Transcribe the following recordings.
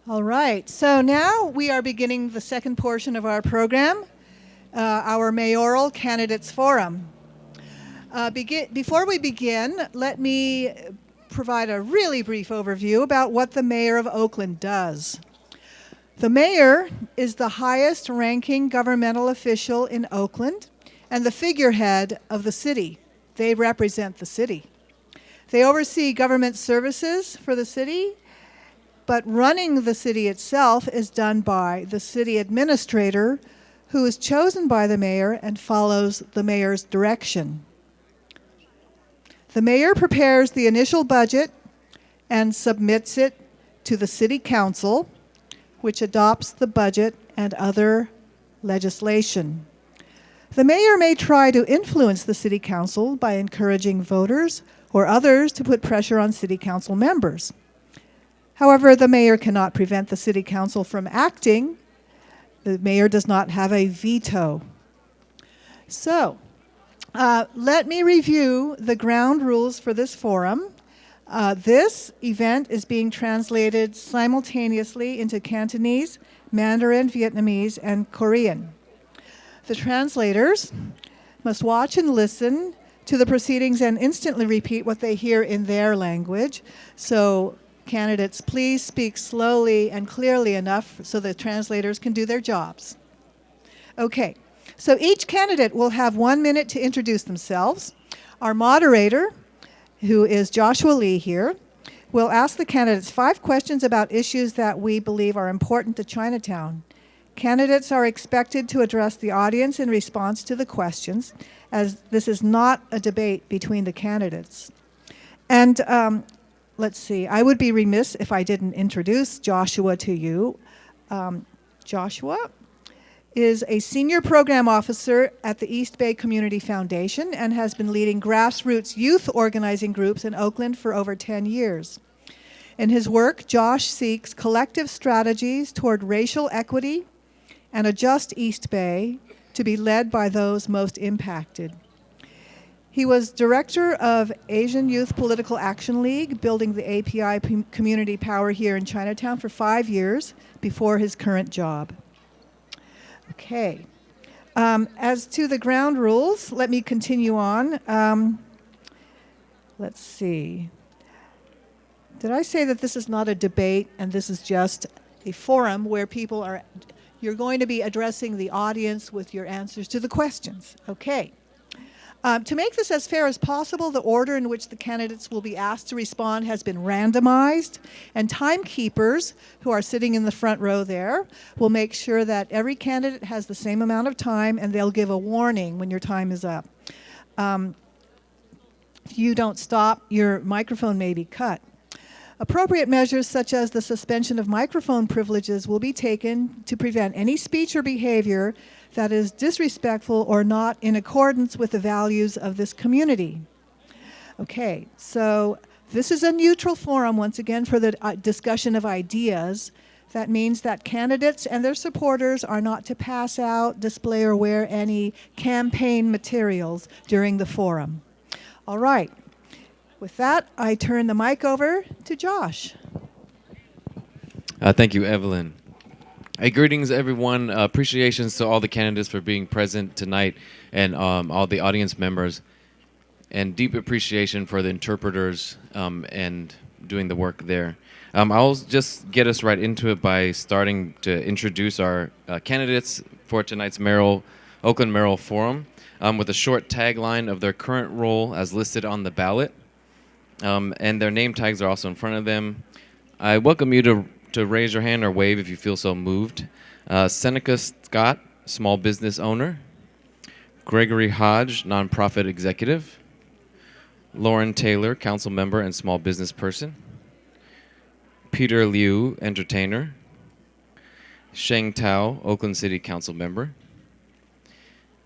All right, so now we are beginning the second portion of our program, our Mayoral Candidates Forum. Before we begin, let me provide a really brief overview about what the Mayor of Oakland does. The Mayor is the highest ranking governmental official in Oakland and the figurehead of the city. They represent the city. They oversee government services for the city, but running the city itself is done by the city administrator, who is chosen by the mayor and follows the mayor's direction. The mayor prepares the initial budget and submits it to the city council, which adopts the budget and other legislation. The mayor may try to influence the city council by encouraging voters or others to put pressure on city council members. However, the mayor cannot prevent the city council from acting. The mayor does not have a veto. So, let me review the ground rules for this forum. This event is being translated simultaneously into Cantonese, Mandarin, Vietnamese, and Korean. The translators must watch and listen to the proceedings and instantly repeat what they hear in their language. So, candidates, please speak slowly and clearly enough so the translators can do their jobs. Okay, so each candidate will have 1 minute to introduce themselves. Our moderator, who is Joshua Lee here, will ask the candidates 5 questions about issues that we believe are important to Chinatown. Candidates are expected to address the audience in response to the questions, as this is not a debate between the candidates. And let's see, I would be remiss if I didn't introduce Joshua to you. Joshua is a senior program officer at the East Bay Community Foundation and has been leading grassroots youth organizing groups in Oakland for over 10 years. In his work, Josh seeks collective strategies toward racial equity and a just East Bay to be led by those most impacted. He was director of Asian Youth Political Action League, building the API community power here in Chinatown for 5 years before his current job. Okay. As to the ground rules, let me continue on. Let's see. Did I say that this is not a debate and this is just a forum where you're going to be addressing the audience with your answers to the questions? Okay. To make this as fair as possible, the order in which the candidates will be asked to respond has been randomized, and timekeepers, who are sitting in the front row there, will make sure that every candidate has the same amount of time, and they'll give a warning when your time is up. If you don't stop, your microphone may be cut. Appropriate measures such as the suspension of microphone privileges will be taken to prevent any speech or behavior that is disrespectful or not in accordance with the values of this community. Okay, so this is a neutral forum, once again, for the discussion of ideas. That means that candidates and their supporters are not to pass out, display, or wear any campaign materials during the forum. All right. With that, I turn the mic over to Josh. Thank you, Evelyn. Hey, greetings, everyone. Appreciations to all the candidates for being present tonight and all the audience members. And deep appreciation for the interpreters and doing the work there. I'll just get us right into it by starting to introduce our candidates for tonight's Oakland Mayoral Forum with a short tagline of their current role as listed on the ballot. And their name tags are also in front of them. I welcome you to raise your hand or wave if you feel so moved. Seneca Scott, small business owner. Gregory Hodge, nonprofit executive. Lauren Taylor, council member and small business person. Peter Liu, entertainer. Sheng Tao, Oakland City Council member.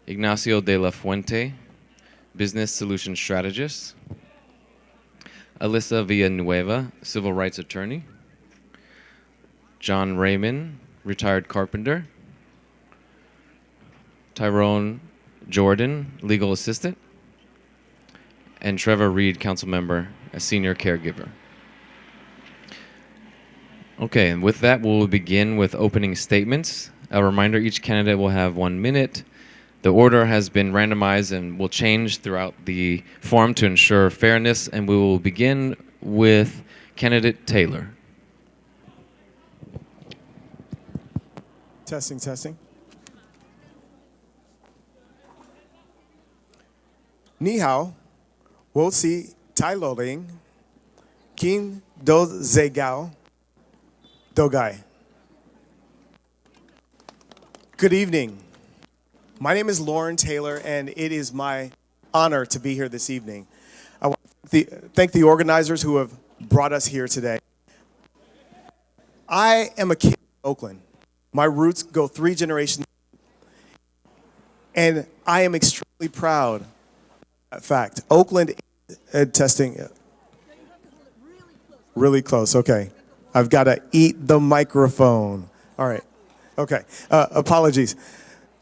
Ignacio de la Fuente, business solution strategist. Alyssa Villanueva, civil rights attorney. John Raymond, retired carpenter. Tyrone Jordan, legal assistant. And Trevor Reed, council member, a senior caregiver. Okay, and with that, we'll begin with opening statements. A reminder, each candidate will have 1 minute. The order has been randomized and will change throughout the forum to ensure fairness, and we will begin with candidate Taylor. Testing, testing. Ni hao, wo si tai lo ling, kin do ze gao, do gai. Good evening. My name is Lauren Taylor, and it is my honor to be here this evening. I want to thank the organizers who have brought us here today. I am a kid in Oakland. My roots go 3 generations, and I am extremely proud of that fact. Oakland, testing, really close, okay. I've got to eat the microphone. All right, okay, apologies.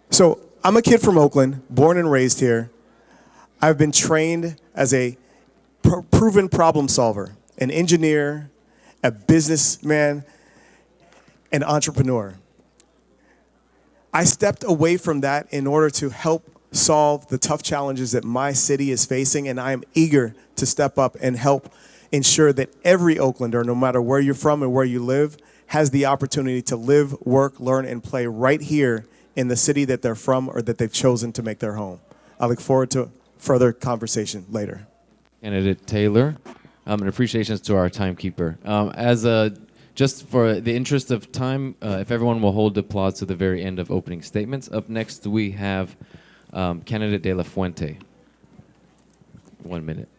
So I'm a kid from Oakland, born and raised here. I've been trained as a proven problem solver, an engineer, a businessman, an entrepreneur. I stepped away from that in order to help solve the tough challenges that my city is facing, and I am eager to step up and help ensure that every Oaklander, no matter where you're from and where you live, has the opportunity to live, work, learn, and play right here in the city that they're from or that they've chosen to make their home. I look forward to further conversation later. Candidate Taylor, and appreciations to our timekeeper. Just for the interest of time, if everyone will hold applause to the very end of opening statements. Up next, we have candidate De La Fuente. 1 minute.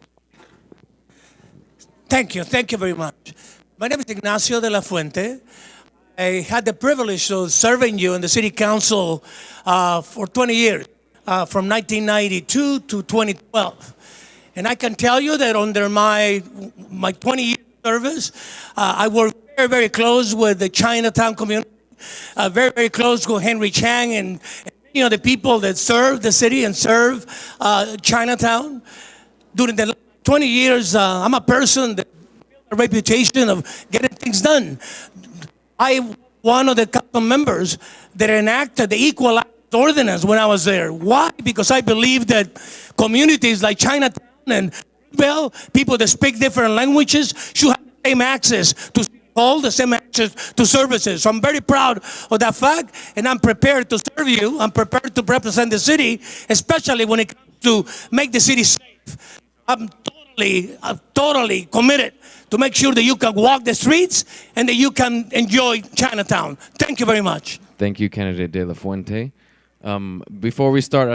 Thank you very much. My name is Ignacio De La Fuente. I had the privilege of serving you in the city council for 20 years, from 1992 to 2012. And I can tell you that under my 20-year service, I worked very close with the Chinatown community, very close with Henry Chang and the people that serve the city and serve Chinatown. During the 20 years, I'm a person that has a reputation of getting things done. I one of the council members that enacted the equalized ordinance when I was there. Why? Because I believe that communities like Chinatown and Bell, people that speak different languages, should have the same access to all the same access to services. So I'm very proud of that fact, and I'm prepared to serve you. I'm prepared to represent the city, especially when it comes to make the city safe. I'm totally committed to make sure that you can walk the streets and that you can enjoy Chinatown. Thank you very much. Thank you, candidate De La Fuente. Before we start,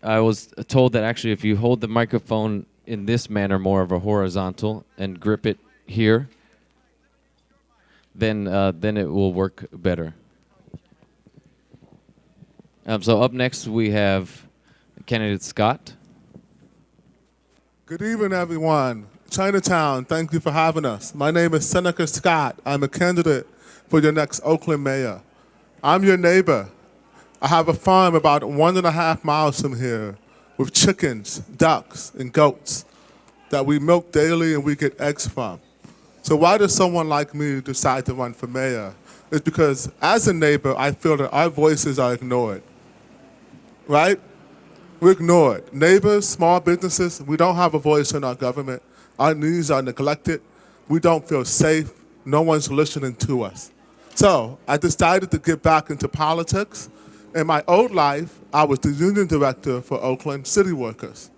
I was told that actually if you hold the microphone in this manner, more of a horizontal, and grip it here, then it will work better. So up next we have candidate Scott. Good evening, everyone. Chinatown, thank you for having us. My name is Senator Scott. I'm a candidate for your next Oakland mayor. I'm your neighbor. I have a farm about 1.5 miles from here with chickens, ducks, and goats that we milk daily and we get eggs from. So why does someone like me decide to run for mayor? It's because as a neighbor, I feel that our voices are ignored, right? We're ignored. Neighbors, small businesses, we don't have a voice in our government. Our needs are neglected. We don't feel safe. No one's listening to us. So I decided to get back into politics. In my old life, I was the union director for Oakland City Workers.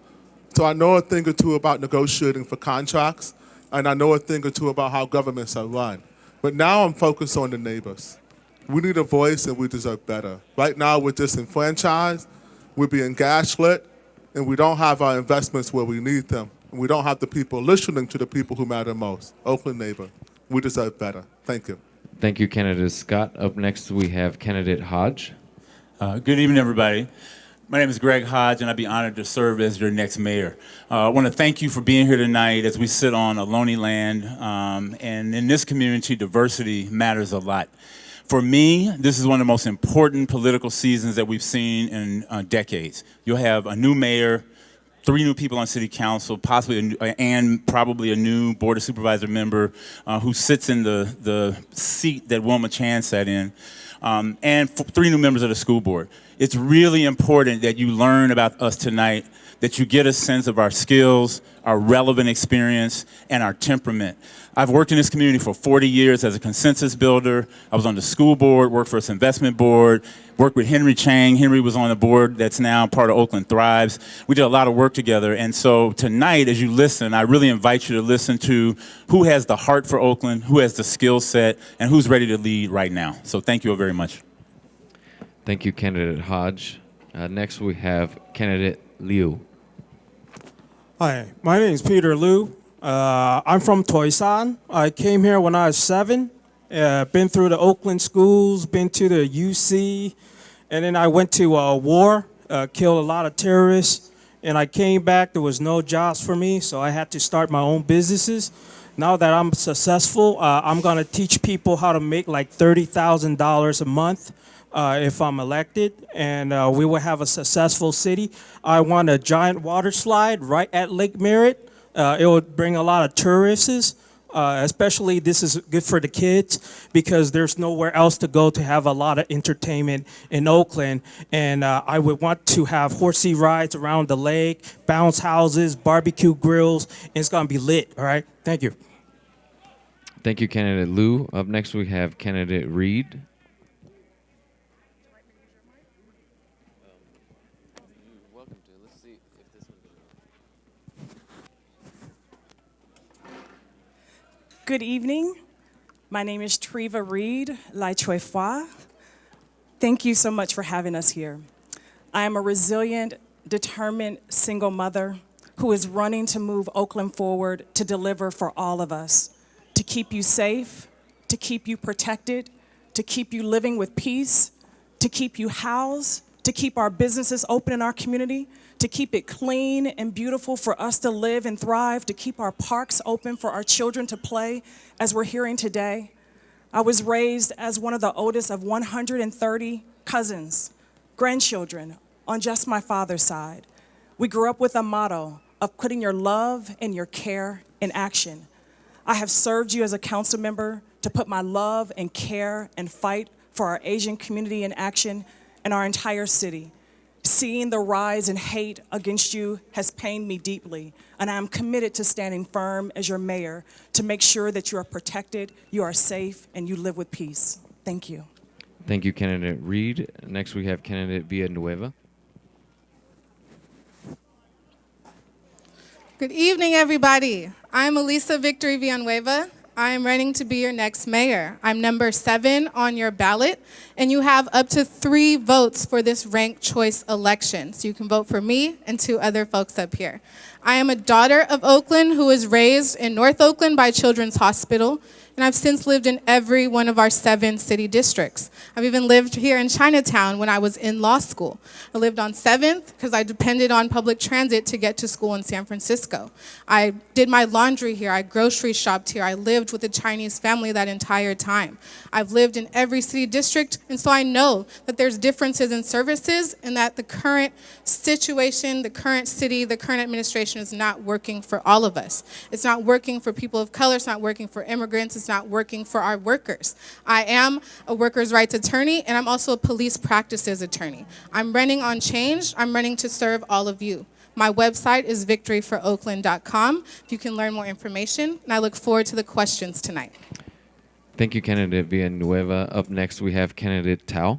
So I know a thing or two about negotiating for contracts, and I know a thing or two about how governments are run. But now I'm focused on the neighbors. We need a voice, and we deserve better. Right now, we're disenfranchised. We're being gaslit, and we don't have our investments where we need them. And we don't have the people listening to the people who matter most. Oakland neighbor, we deserve better. Thank you. Thank you, candidate Scott. Up next, we have candidate Hodge. Good evening, everybody. My name is Greg Hodge, and I'd be honored to serve as your next mayor. I want to thank you for being here tonight as we sit on a lonely land. And in this community, diversity matters a lot. For me, this is one of the most important political seasons that we've seen in decades. You'll have a new mayor 3 new people on city council, possibly and probably a new board of supervisor member who sits in the seat that Wilma Chan sat in, and 3 new members of the school board. It's really important that you learn about us tonight, that you get a sense of our skills, our relevant experience, and our temperament. I've worked in this community for 40 years as a consensus builder. I was on the school board, worked for its investment board, worked with Henry Chang. Henry was on the board that's now part of Oakland Thrives. We did a lot of work together. And so tonight, as you listen, I really invite you to listen to who has the heart for Oakland, who has the skill set, and who's ready to lead right now. So thank you all very much. Thank you, Candidate Hodge. Next, we have Candidate Liu. Hi, my name is Peter Liu. I'm from Toisan. I came here when I was 7. Been through the Oakland schools, been to the UC, and then I went to war, killed a lot of terrorists, and I came back. There was no jobs for me, so I had to start my own businesses. Now that I'm successful, I'm going to teach people how to make like $30,000 a month if I'm elected, and we will have a successful city. I want a giant water slide right at Lake Merritt. It would bring a lot of tourists, especially this is good for the kids because there's nowhere else to go to have a lot of entertainment in Oakland. And I would want to have horsey rides around the lake, bounce houses, barbecue grills, and it's going to be lit, all right? Thank you. Thank you, Candidate Liu. Up next, we have Candidate Reed. Good evening. My name is Treva Reed Lai Choi Phua. Thank you so much for having us here. I am a resilient, determined single mother who is running to move Oakland forward to deliver for all of us, to keep you safe, to keep you protected, to keep you living with peace, to keep you housed, to keep our businesses open in our community, to keep it clean and beautiful for us to live and thrive, to keep our parks open for our children to play, as we're hearing today. I was raised as one of the oldest of 130 cousins, grandchildren, on just my father's side. We grew up with a motto of putting your love and your care in action. I have served you as a council member to put my love and care and fight for our Asian community in action in our entire city. Seeing the rise in hate against you has pained me deeply, and I am committed to standing firm as your mayor to make sure that you are protected, you are safe, and you live with peace. Thank you. Thank you, Candidate Reed. Next, we have Candidate Villanueva. Good evening, everybody. I'm Elisa Victory Villanueva. I am running to be your next mayor. I'm number 7 on your ballot, and you have up to 3 votes for this ranked choice election. So you can vote for me and 2 other folks up here. I am a daughter of Oakland who was raised in North Oakland by Children's Hospital, and I've since lived in every one of our 7 city districts. I've even lived here in Chinatown when I was in law school. I lived on 7th because I depended on public transit to get to school in San Francisco. I did my laundry here. I grocery shopped here. I lived with a Chinese family that entire time. I've lived in every city district, and so I know that there's differences in services and that the current situation, the current city, the current administration is not working for all of us. It's not working for people of color. It's not working for immigrants. It's not working for our workers. I am a workers' rights attorney, and I'm also a police practices attorney. I'm running on change. I'm running to serve all of you. My website is victoryforoakland.com. You can learn more information, and I look forward to the questions tonight. Thank you, Candidate Villanueva. Up next, we have Candidate Tao.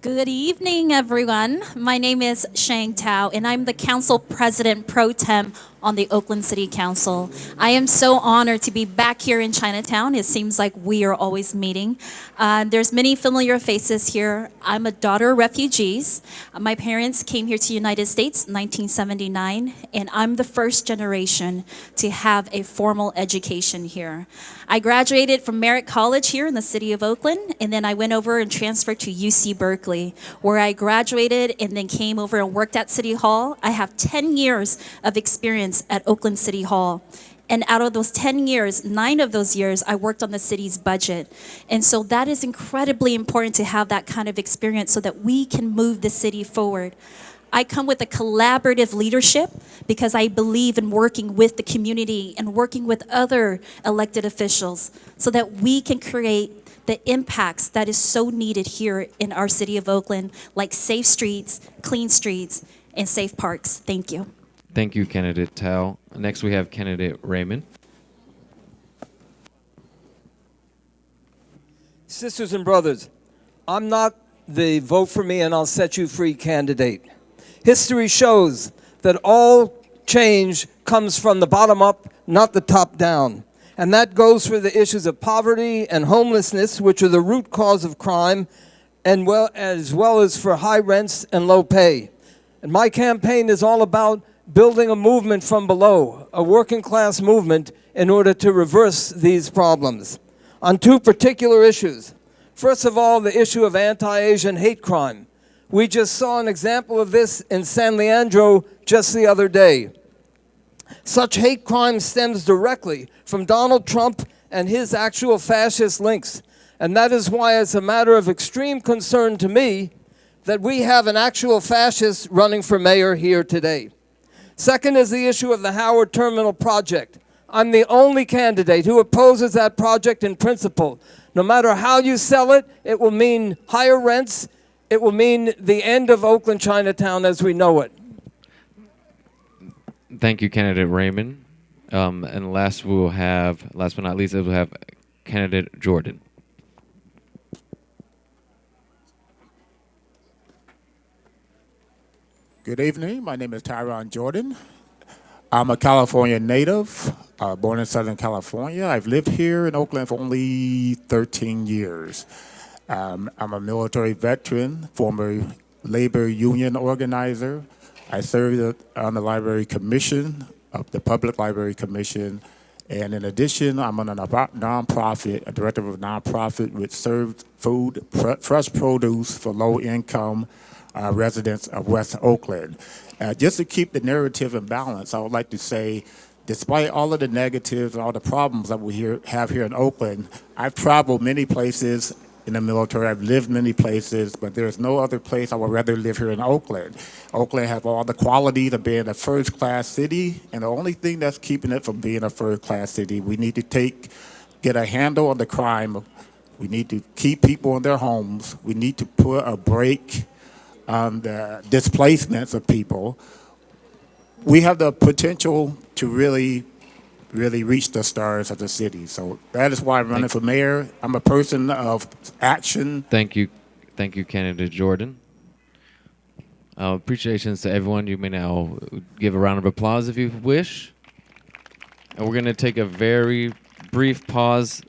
Good evening, everyone. My name is Shang Tao, and I'm the Council President Pro Tem on the Oakland City Council. I am so honored to be back here in Chinatown. It seems like we are always meeting. There's many familiar faces here. I'm a daughter of refugees. My parents came here to the United States in 1979, and I'm the first generation to have a formal education here. I graduated from Merritt College here in the city of Oakland, and then I went over and transferred to UC Berkeley, where I graduated and then came over and worked at City Hall. I have 10 years of experience at Oakland City Hall. And out of those 10 years, 9 of those years, I worked on the city's budget. And so that is incredibly important to have that kind of experience so that we can move the city forward. I come with a collaborative leadership because I believe in working with the community and working with other elected officials so that we can create the impacts that is so needed here in our city of Oakland, like safe streets, clean streets, and safe parks. Thank you. Thank you, candidate Tao. Next, we have candidate Raymond. Sisters and brothers, I'm not the vote for me and I'll set you free candidate. History shows that all change comes from the bottom up, not the top down. And that goes for the issues of poverty and homelessness, which are the root cause of crime, and as well as for high rents and low pay. And my campaign is all about building a movement from below, a working class movement, in order to reverse these problems. On 2 particular issues. First of all, the issue of anti-Asian hate crime. We just saw an example of this in San Leandro just the other day. Such hate crime stems directly from Donald Trump and his actual fascist links. And that is why it's a matter of extreme concern to me that we have an actual fascist running for mayor here today. Second is the issue of the Howard Terminal project. I'm the only candidate who opposes that project in principle. No matter how you sell it, it will mean higher rents. It will mean the end of Oakland Chinatown as we know it. Thank you, candidate Raymond. And last but not least, we'll have candidate Jordan. Good evening. My name is Tyron Jordan. I'm a California native, born in Southern California. I've lived here in Oakland for only 13 years. I'm a military veteran, former labor union organizer. I served on the Library Commission, the Public Library Commission, and in addition, I'm on a nonprofit, a director of a nonprofit which serves food, fresh produce for low-income residents of West Oakland. Just to keep the narrative in balance, I would like to say, despite all of the negatives and all the problems that we have here in Oakland, I've traveled many places in the military. I've lived many places, but there's no other place I would rather live here in Oakland. Oakland has all the qualities of being a first-class city, and the only thing that's keeping it from being a first-class city, we need to get a handle on the crime. We need to keep people in their homes. We need to put a break on the displacements of people. We have the potential to really reach the stars of the city. So that is why I'm running for mayor. I'm a person of action. Thank you, candidate Jordan. Appreciations to everyone. You may now give a round of applause if you wish. And we're going to take a very brief pause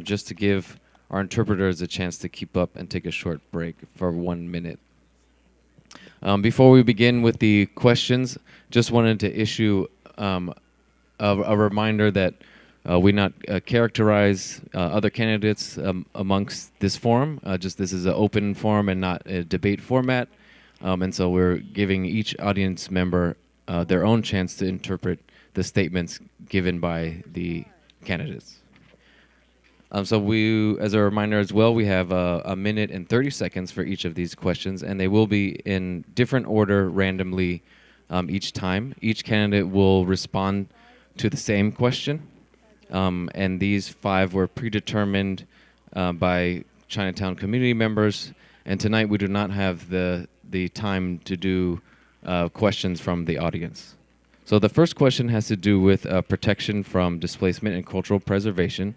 just to give our interpreters a chance to keep up and take a short break for 1 minute. Before we begin with the questions, just wanted to issue a reminder that we not characterize other candidates amongst this forum. This is an open forum and not a debate format. And so we're giving each audience member their own chance to interpret the statements given by the candidates. So we, as a reminder as well, we have a minute and 30 seconds for each of these questions, and they will be in different order randomly each time. Each candidate will respond to the same question, and these 5 were predetermined by Chinatown community members, and tonight we do not have the time to do questions from the audience. So the first question has to do with protection from displacement and cultural preservation.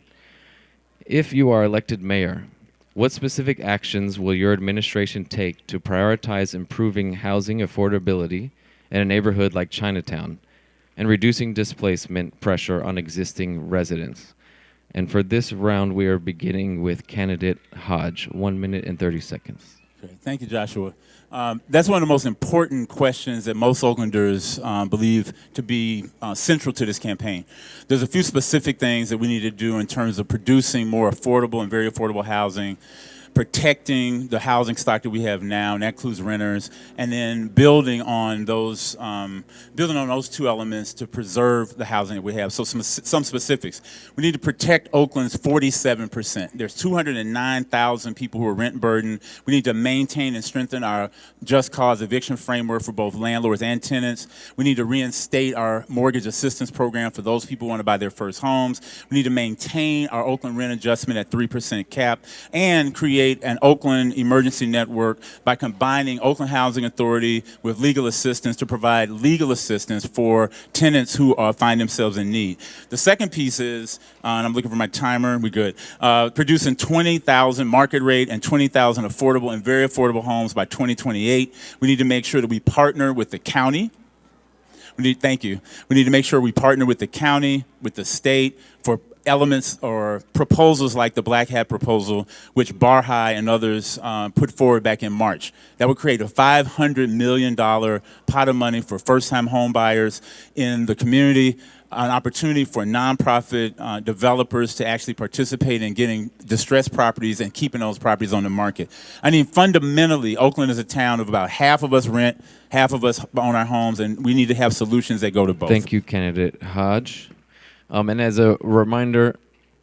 If you are elected mayor, what specific actions will your administration take to prioritize improving housing affordability in a neighborhood like Chinatown and reducing displacement pressure on existing residents? And for this round, we are beginning with candidate Hodge, 1 minute and 30 seconds. Great. Thank you, Joshua. That's one of the most important questions that most Oaklanders believe to be central to this campaign. There's a few specific things that we need to do in terms of producing more affordable and very affordable housing, protecting the housing stock that we have now, and that includes renters, and then building on those two elements to preserve the housing that we have. So some specifics. We need to protect Oakland's 47%. There's 209,000 people who are rent burdened. We need to maintain and strengthen our just cause eviction framework for both landlords and tenants. We need to reinstate our mortgage assistance program for those people who want to buy their first homes. We need to maintain our Oakland rent adjustment at 3% cap and create an Oakland emergency network by combining Oakland Housing Authority with legal assistance to provide legal assistance for tenants who find themselves in need. The second piece is, and I'm looking for my timer, we good, producing 20,000 market rate and 20,000 affordable and very affordable homes by 2028. We need to make sure that we partner with the county. Thank you. We need to make sure we partner with the county, with the state for elements or proposals like the Black Hat proposal, which Bar High and others put forward back in March. That would create a $500 million pot of money for first-time home buyers in the community, an opportunity for nonprofit developers to actually participate in getting distressed properties and keeping those properties on the market. I mean, fundamentally, Oakland is a town of about half of us rent, half of us own our homes, and we need to have solutions that go to both. Thank you, candidate Hodge. And as a reminder,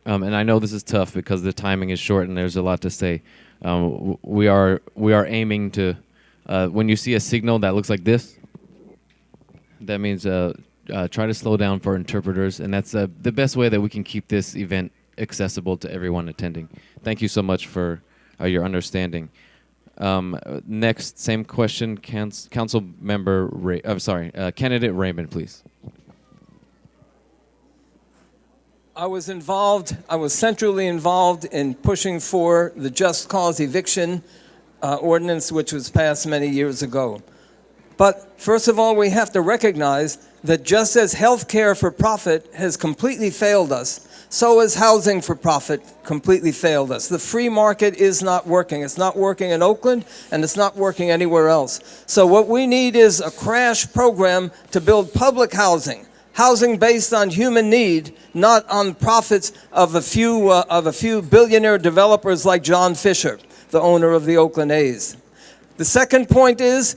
and I know this is tough because the timing is short and there's a lot to say, we are aiming to, when you see a signal that looks like this, that means try to slow down for interpreters, and that's the best way that we can keep this event accessible to everyone attending. Thank you so much for your understanding. Next, same question, Council Member Candidate Raymond, please. I was centrally involved in pushing for the just cause eviction ordinance, which was passed many years ago. But first of all, we have to recognize that just as healthcare for profit has completely failed us, so has housing for profit completely failed us. The free market is not working. It's not working in Oakland, and it's not working anywhere else. So what we need is a crash program to build public housing. Housing based on human need, not on profits of a few billionaire developers like John Fisher, the owner of the Oakland A's. The second point is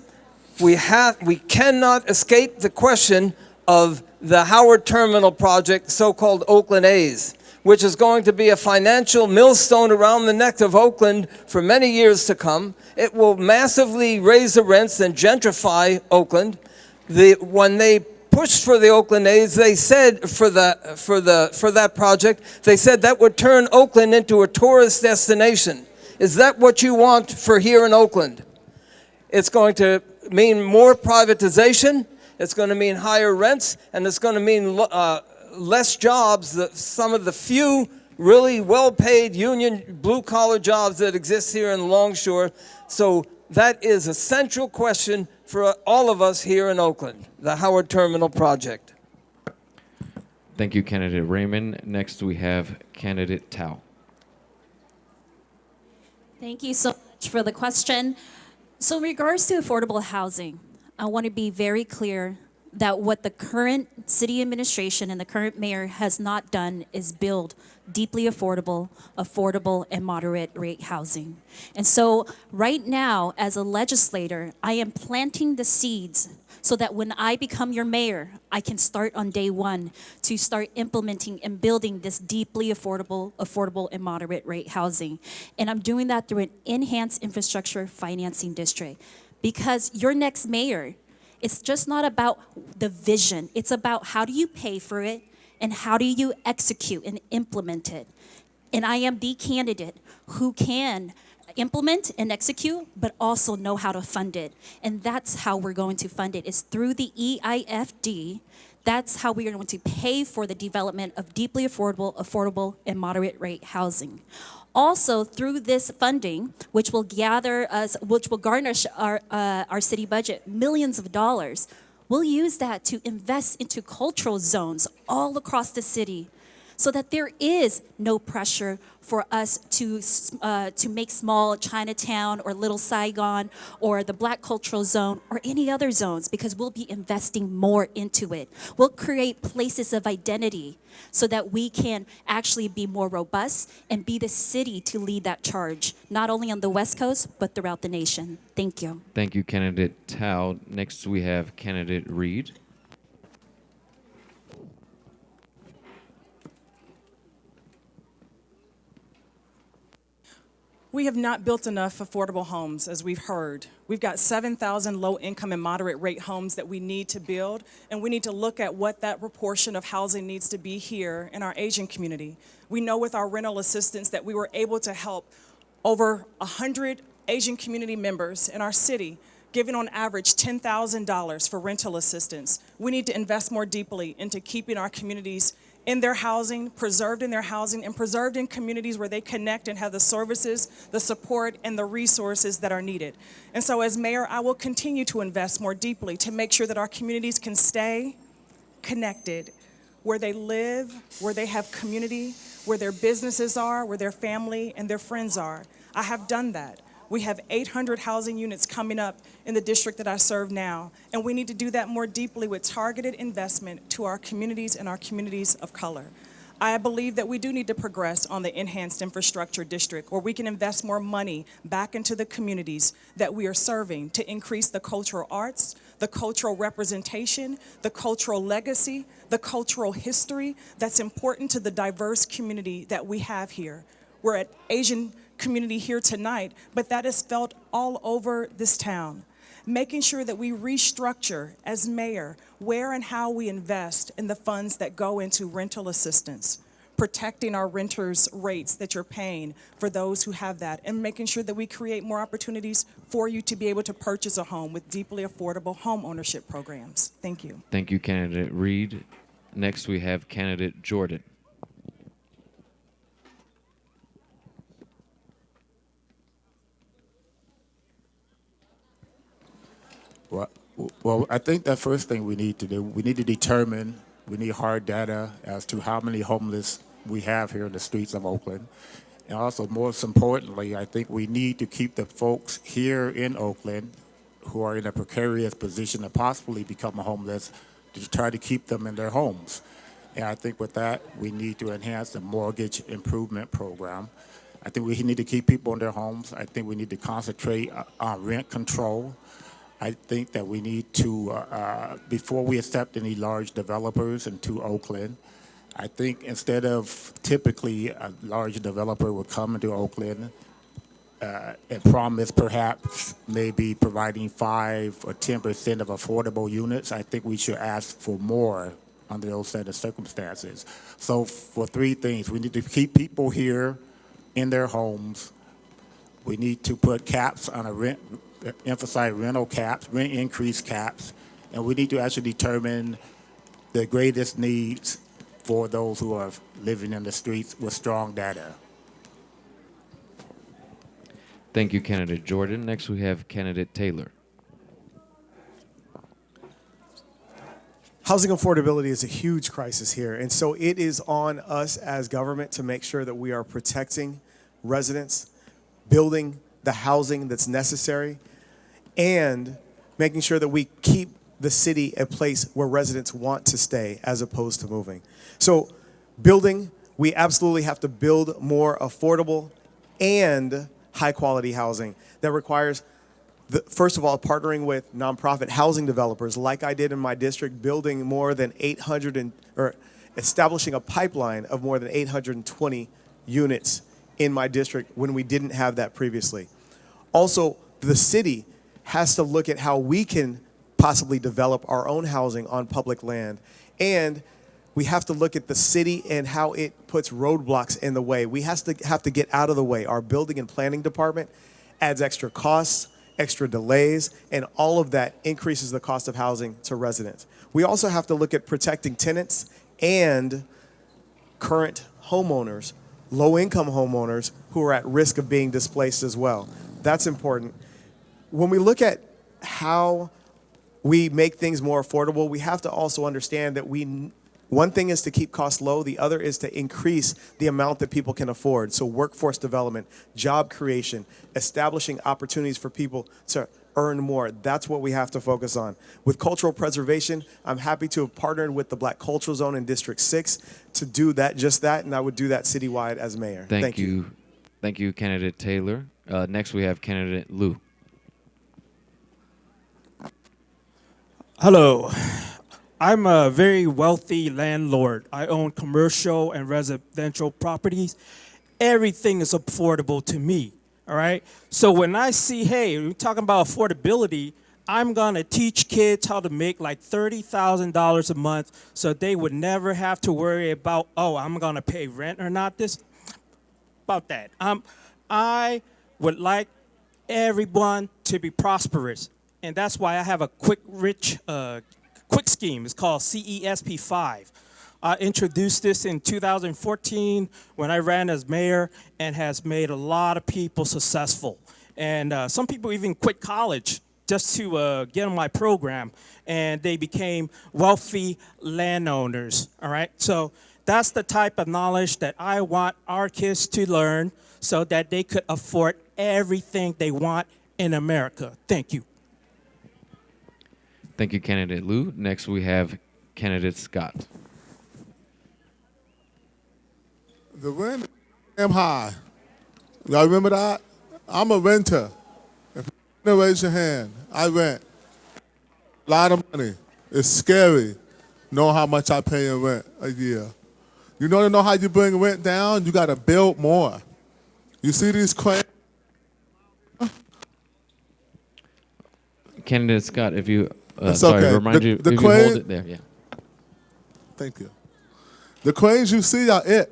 we cannot escape the question of the Howard Terminal project, so-called Oakland A's, which is going to be a financial millstone around the neck of Oakland for many years to come. It will massively raise the rents and gentrify Oakland. When they pushed for the Oakland A's, they said for that project, they said that would turn Oakland into a tourist destination. Is that what you want for here in Oakland? It's going to mean more privatization, it's going to mean higher rents, and it's going to mean less jobs, some of the few really well-paid union blue-collar jobs that exist here in Longshore. So that is a central question for all of us here in Oakland, the Howard Terminal project. Thank you, Candidate Raymond. Next, we have Candidate Tao. Thank you so much for the question. So in regards to affordable housing, I want to be very clear that what the current city administration and the current mayor has not done is build deeply affordable, and moderate rate housing. And so right now, as a legislator, I am planting the seeds so that when I become your mayor, I can start on day one to start implementing and building this deeply affordable and moderate rate housing. And I'm doing that through an enhanced infrastructure financing district. Because your next mayor, it's just not about the vision. It's about how do you pay for it and how do you execute and implement it. And I am the candidate who can implement and execute, but also know how to fund it. And that's how we're going to fund it. It's through the EIFD. That's how we are going to pay for the development of deeply affordable, and moderate rate housing. Also, through this funding, which will garnish our city budget millions of dollars, we'll use that to invest into cultural zones all across the city so that there is no pressure for us to make small Chinatown or Little Saigon or the Black Cultural Zone or any other zones, because we'll be investing more into it. We'll create places of identity so that we can actually be more robust and be the city to lead that charge, not only on the West Coast, but throughout the nation. Thank you. Thank you, Candidate Tao. Next, we have Candidate Reed. We have not built enough affordable homes, as we've heard. We've got 7,000 low-income and moderate-rate homes that we need to build, and we need to look at what that proportion of housing needs to be here in our Asian community. We know with our rental assistance that we were able to help over 100 Asian community members in our city, giving on average $10,000 for rental assistance. We need to invest more deeply into keeping our communities in their housing, preserved in their housing, and preserved in communities where they connect and have the services, the support, and the resources that are needed. And so as mayor, I will continue to invest more deeply to make sure that our communities can stay connected, where they live, where they have community, where their businesses are, where their family and their friends are. I have done that. We have 800 housing units coming up in the district that I serve now, and we need to do that more deeply with targeted investment to our communities and our communities of color. I believe that we do need to progress on the enhanced infrastructure district, where we can invest more money back into the communities that we are serving to increase the cultural arts, the cultural representation, the cultural legacy, the cultural history that's important to the diverse community that we have here. We're at Asian community here tonight, but that is felt all over this town. Making sure that we restructure as mayor where and how we invest in the funds that go into rental assistance, protecting our renters' rates that you're paying for those who have that, and making sure that we create more opportunities for you to be able to purchase a home with deeply affordable home ownership programs. Thank you. Thank you, Candidate Reed. Next, we have Candidate Jordan. Well, I think the first thing we need to do, we need to determine, we need hard data as to how many homeless we have here in the streets of Oakland. And also, most importantly, I think we need to keep the folks here in Oakland who are in a precarious position to possibly become homeless, to try to keep them in their homes. And I think with that, we need to enhance the mortgage improvement program. I think we need to keep people in their homes. I think we need to concentrate on rent control. I think that we need to, before we accept any large developers into Oakland, I think instead of typically a large developer would come into Oakland and promise perhaps maybe providing 5 or 10% of affordable units, I think we should ask for more under those set of circumstances. So for 3 things, we need to keep people here in their homes. We need to put caps on a rent, emphasize rental caps, rent increase caps, and we need to actually determine the greatest needs for those who are living in the streets with strong data. Thank you, Candidate Jordan. Next, we have Candidate Taylor. Housing affordability is a huge crisis here, and so it is on us as government to make sure that we are protecting residents, building the housing that's necessary, and making sure that we keep the city a place where residents want to stay as opposed to moving. So building, we absolutely have to build more affordable and high quality housing that requires, first of all, partnering with nonprofit housing developers like I did in my district, building more than 800 or establishing a pipeline of more than 820 units in my district when we didn't have that previously. Also, the city has to look at how we can possibly develop our own housing on public land. And we have to look at the city and how it puts roadblocks in the way. We have to get out of the way. Our building and planning department adds extra costs, extra delays, and all of that increases the cost of housing to residents. We also have to look at protecting tenants and current homeowners, low-income homeowners who are at risk of being displaced as well. That's important. When we look at how we make things more affordable, we have to also understand that we One thing is to keep costs low. The other is to increase the amount that people can afford. So workforce development, job creation, establishing opportunities for people to earn more. That's what we have to focus on. With cultural preservation, I'm happy to have partnered with the Black Cultural Zone in District 6 to do that, just that, and I would do that citywide as mayor. Thank you. Thank you, candidate Taylor. Next, we have candidate Liu. Hello. I'm a very wealthy landlord. I own commercial and residential properties. Everything is affordable to me, all right? So when I see, hey, we're talking about affordability, I'm gonna teach kids how to make like $30,000 a month so they would never have to worry about, oh, I'm gonna pay rent or not, about that. I would like everyone to be prosperous, and that's why I have a quick scheme. It's called CESP5. I introduced this in 2014 when I ran as mayor, and has made a lot of people successful. And some people even quit college just to get on my program, and they became wealthy landowners, all right? So that's the type of knowledge that I want our kids to learn so that they could afford everything they want in America. Thank you. Thank you, candidate Liu. Next, we have candidate Scott. The rent is damn high. Y'all remember that? I'm a renter. If you raise your hand, I rent. A lot of money. It's scary knowing how much I pay in rent a year. You want to know how you bring rent down? You got to build more. You see these cranes? Candidate Scott, if you, It's sorry, okay. remind you, The if you crane- hold it there, yeah. Thank you. The cranes you see are it.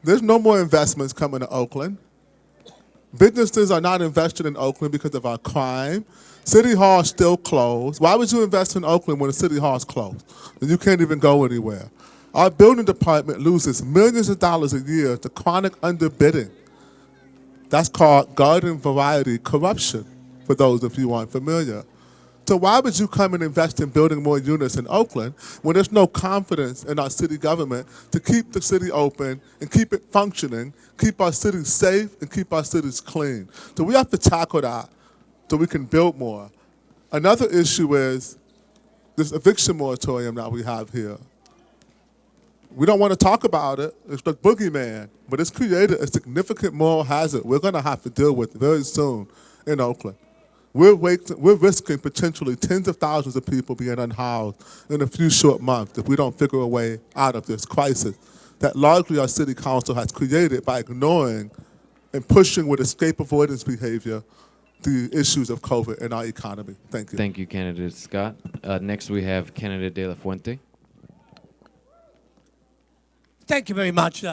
There's no more investments coming to Oakland. Businesses are not invested in Oakland because of our crime. City Hall is still closed. Why would you invest in Oakland when the City Hall is closed? And you can't even go anywhere. Our building department loses millions of dollars a year to chronic underbidding. That's called garden variety corruption, for those of you who aren't familiar. So why would you come and invest in building more units in Oakland when there's no confidence in our city government to keep the city open and keep it functioning, keep our cities safe, and keep our cities clean? So we have to tackle that so we can build more. Another issue is this eviction moratorium that we have here. We don't want to talk about it. It's the boogeyman, but it's created a significant moral hazard we're going to have to deal with very soon in Oakland. We're risking potentially tens of thousands of people being unhoused in a few short months if we don't figure a way out of this crisis that largely our city council has created by ignoring and pushing with escape avoidance behavior the issues of COVID in our economy. Thank you. Thank you, candidate Scott. Next, we have candidate De La Fuente. Thank you very much.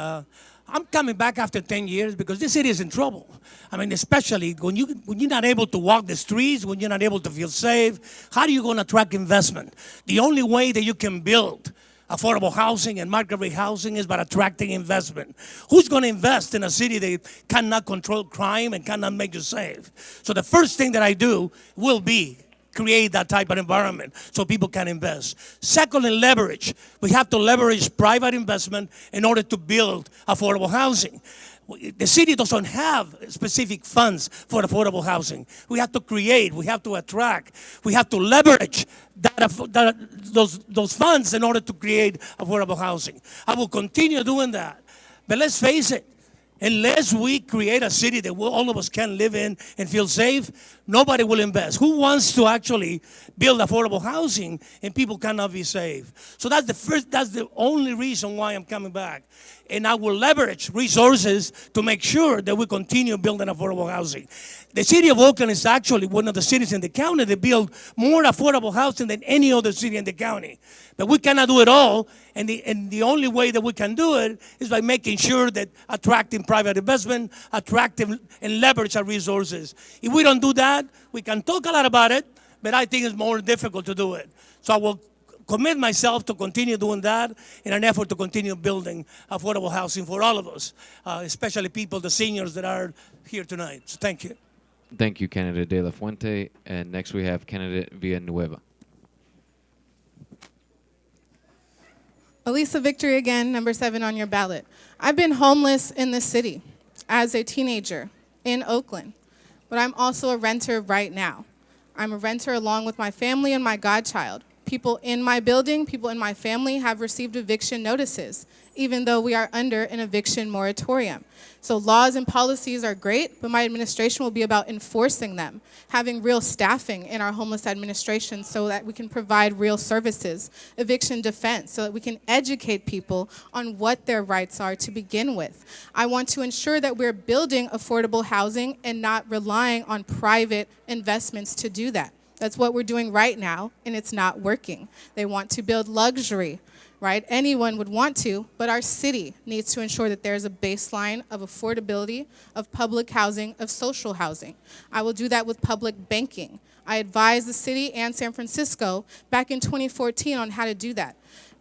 I'm coming back after 10 years because this city is in trouble. I mean, especially when you're not able to walk the streets, when you're not able to feel safe, how are you going to attract investment? The only way that you can build affordable housing and market rate housing is by attracting investment. Who's going to invest in a city that cannot control crime and cannot make you safe? So the first thing that I do will be create that type of environment so people can invest. Secondly, leverage. We have to leverage private investment in order to build affordable housing. The city doesn't have specific funds for affordable housing. We have to create, we have to attract, we have to leverage those funds in order to create affordable housing. I will continue doing that. But let's face it, unless we create a city that all of us can live in and feel safe, nobody will invest. Who wants to actually build affordable housing and people cannot be safe? So that's the only reason why I'm coming back. And I will leverage resources to make sure that we continue building affordable housing. The city of Oakland is actually one of the cities in the county that build more affordable housing than any other city in the county. But we cannot do it all, and the only way that we can do it is by making sure that attracting private investment, attracting and leverage our resources. If we don't do that, we can talk a lot about it, but I think it's more difficult to do it. So I will commit myself to continue doing that in an effort to continue building affordable housing for all of us, especially people, the seniors that are here tonight. So thank you. Thank you, candidate De La Fuente. And next we have candidate Villanueva. Elisa Victory again, number 7 on your ballot. I've been homeless in this city as a teenager in Oakland, but I'm also a renter right now. I'm a renter along with my family and my godchild. People in my building, people in my family have received eviction notices, even though we are under an eviction moratorium. So laws and policies are great, but my administration will be about enforcing them, having real staffing in our homeless administration so that we can provide real services, eviction defense, so that we can educate people on what their rights are to begin with. I want to ensure that we're building affordable housing and not relying on private investments to do that. That's what we're doing right now, and it's not working. They want to build luxury, right? Anyone would want to, but our city needs to ensure that there's a baseline of affordability, of public housing, of social housing. I will do that with public banking. I advised the city and San Francisco back in 2014 on how to do that.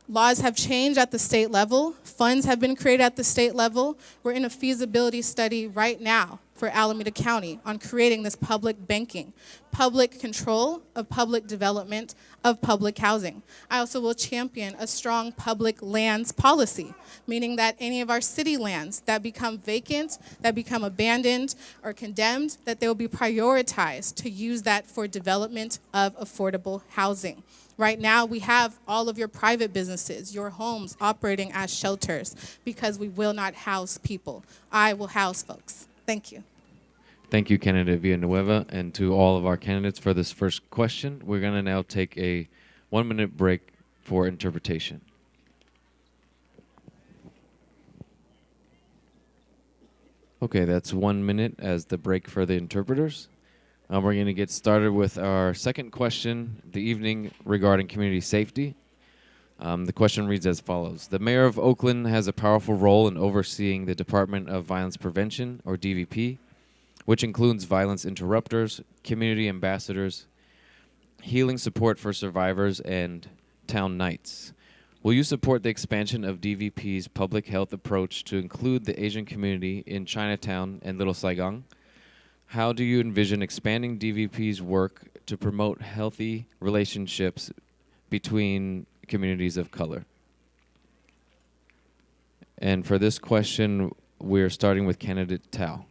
Laws have changed at the state level. Funds have been created at the state level. We're in a feasibility study right now for Alameda County on creating this public banking, public control of public development of public housing. I also will champion a strong public lands policy, meaning that any of our city lands that become vacant, that become abandoned or condemned, that they will be prioritized to use that for development of affordable housing. Right now, we have all of your private businesses, your homes operating as shelters because we will not house people. I will house folks. Thank you. Thank you, candidate Villanueva, and to all of our candidates for this first question. We're going to now take a 1-minute break for interpretation. Okay, that's 1 minute as the break for the interpreters. We're going to get started with our second question of the evening regarding community safety. The question reads as follows. The mayor of Oakland has a powerful role in overseeing the Department of Violence Prevention, or DVP, which includes violence interrupters, community ambassadors, healing support for survivors, and town nights. Will you support the expansion of DVP's public health approach to include the Asian community in Chinatown and Little Saigon? How do you envision expanding DVP's work to promote healthy relationships between communities of color? And for this question, we're starting with candidate Tao.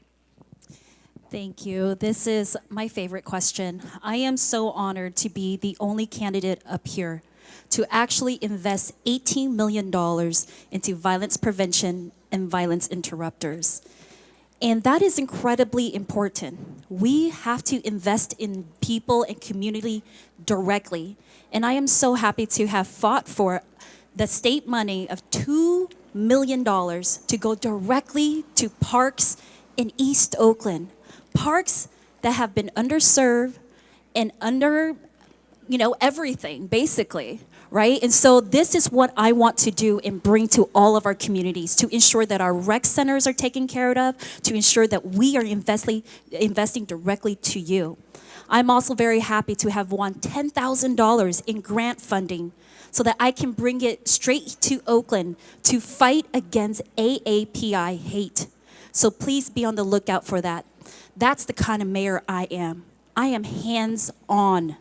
Thank you. This is my favorite question. I am so honored to be the only candidate up here to actually invest $18 million into violence prevention and violence interrupters. And that is incredibly important. We have to invest in people and community directly. And I am so happy to have fought for the state money of $2 million to go directly to parks in East Oakland. Parks that have been underserved and under, everything, basically, right? And so this is what I want to do and bring to all of our communities to ensure that our rec centers are taken care of, to ensure that we are investing directly to you. I'm also very happy to have won $10,000 in grant funding so that I can bring it straight to Oakland to fight against AAPI hate. So please be on the lookout for that. That's the kind of mayor I am. I am hands-on.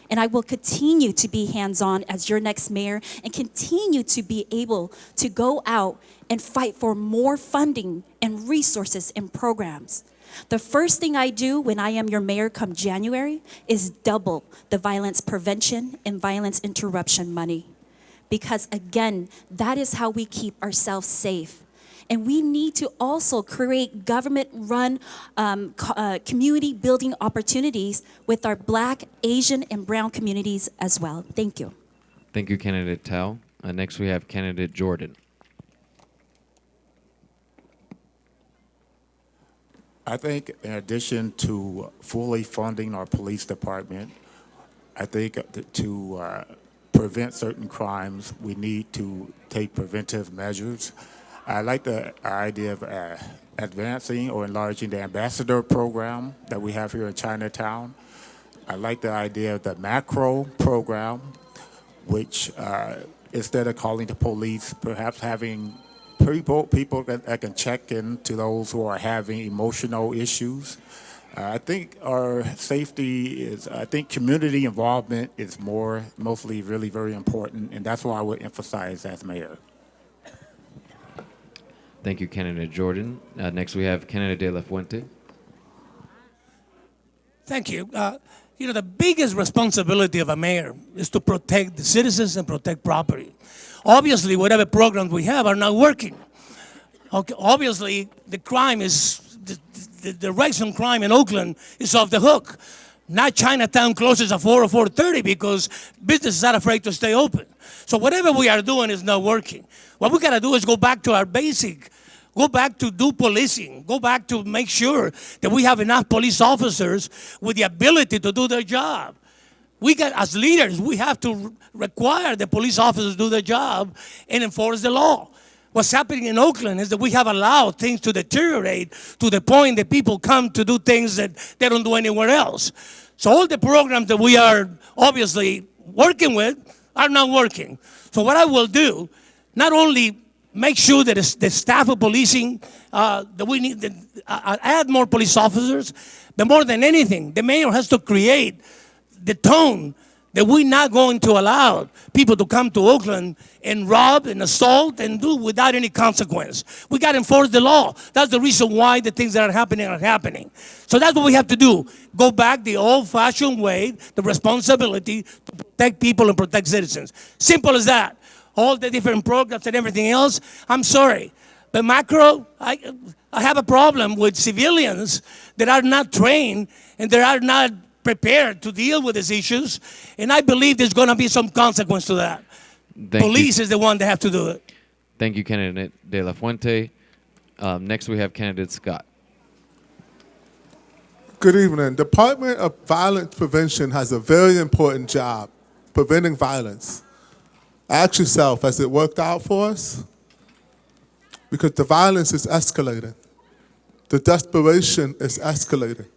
And I will continue to be hands-on as your next mayor and continue to be able to go out and fight for more funding and resources and programs. The first thing I do when I am your mayor come January is double the violence prevention and violence interruption money. Because again, that is how we keep ourselves safe. And we need to also create government-run community building opportunities with our Black, Asian, and Brown communities as well. Thank you. Thank you, candidate Tao. Next we have candidate Jordan. I think in addition to fully funding our police department, I think to prevent certain crimes, we need to take preventive measures. I like the idea of advancing or enlarging the ambassador program that we have here in Chinatown. I like the idea of the macro program, which instead of calling the police, perhaps having people that can check into those who are having emotional issues. I think our safety is, I think community involvement is mostly really very important, and that's what I would emphasize as mayor. Thank you, candidate Jordan. Next, we have candidate De La Fuente. Thank you. The biggest responsibility of a mayor is to protect the citizens and protect property. Obviously, whatever programs we have are not working. Okay, obviously, the crime is, the rates on crime in Oakland is off the hook. Now Chinatown closes at 4 or 4:30 because businesses are afraid to stay open. So whatever we are doing is not working. What we got to do is go back to our basic, go back to do policing, go back to make sure that we have enough police officers with the ability to do their job. We got, as leaders, we have to require the police officers to do their job and enforce the law. What's happening in Oakland is that we have allowed things to deteriorate to the point that people come to do things that they don't do anywhere else. So all the programs that we are obviously working with are not working. So what I will do, not only make sure that the staff of policing, that we need to add more police officers, but more than anything, the mayor has to create the tone that we're not going to allow people to come to Oakland and rob and assault and do without any consequence. We got to enforce the law. That's the reason why the things that are happening. So that's what we have to do. Go back the old-fashioned way, the responsibility to protect people and protect citizens. Simple as that. All the different programs and everything else, I'm sorry. But macro, I have a problem with civilians that are not trained and that are not prepared to deal with these issues, and I believe there's going to be some consequence to that. Police is the one that have to do it. Thank you, candidate De La Fuente. Next, we have candidate Scott. Good evening. Department of Violence Prevention has a very important job, preventing violence. Ask yourself, has it worked out for us? Because the violence is escalating. The desperation is escalating.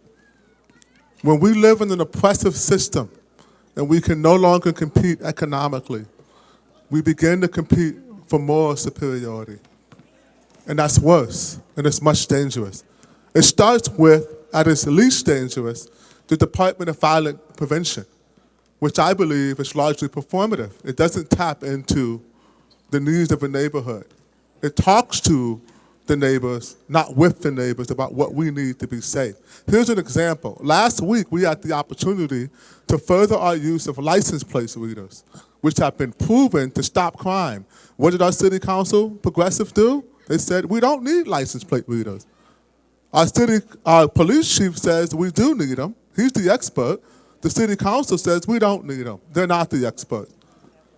When we live in an oppressive system and we can no longer compete economically, we begin to compete for moral superiority. And that's worse, and it's much dangerous. It starts with, at its least dangerous, the Department of Violence Prevention, which I believe is largely performative. It doesn't tap into the needs of a neighborhood. It talks to the neighbors, not with the neighbors, about what we need to be safe. Here's an example. Last week, we had the opportunity to further our use of license plate readers, which have been proven to stop crime. What did our city council progressives do? They said, we don't need license plate readers. Our police chief says we do need them. He's the expert. The city council says we don't need them. They're not the experts.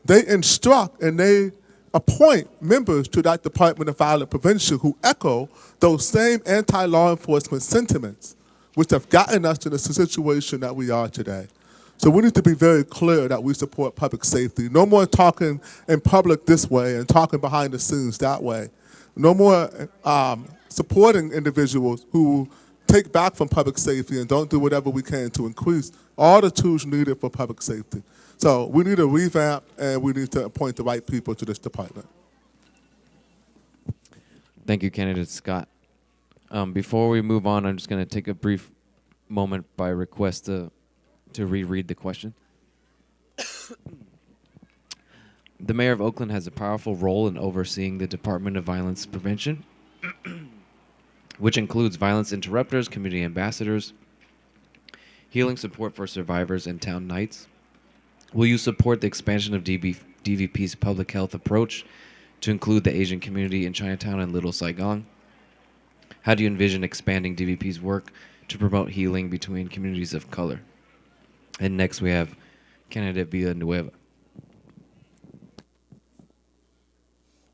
They instruct and they appoint members to that Department of Violence Prevention who echo those same anti-law enforcement sentiments which have gotten us to the situation that we are today. So we need to be very clear that we support public safety. No more talking in public this way and talking behind the scenes that way. No more supporting individuals who take back from public safety and don't do whatever we can to increase all the tools needed for public safety. So we need a revamp, and we need to appoint the right people to this department. Thank you, candidate Scott. Before we move on, I'm just going to take a brief moment by request to reread the question. The mayor of Oakland has a powerful role in overseeing the Department of Violence Prevention, which includes violence interrupters, community ambassadors, healing support for survivors, and town nights. Will you support the expansion of DVP's public health approach to include the Asian community in Chinatown and Little Saigon? How do you envision expanding DVP's work to promote healing between communities of color? And next we have candidate Villanueva.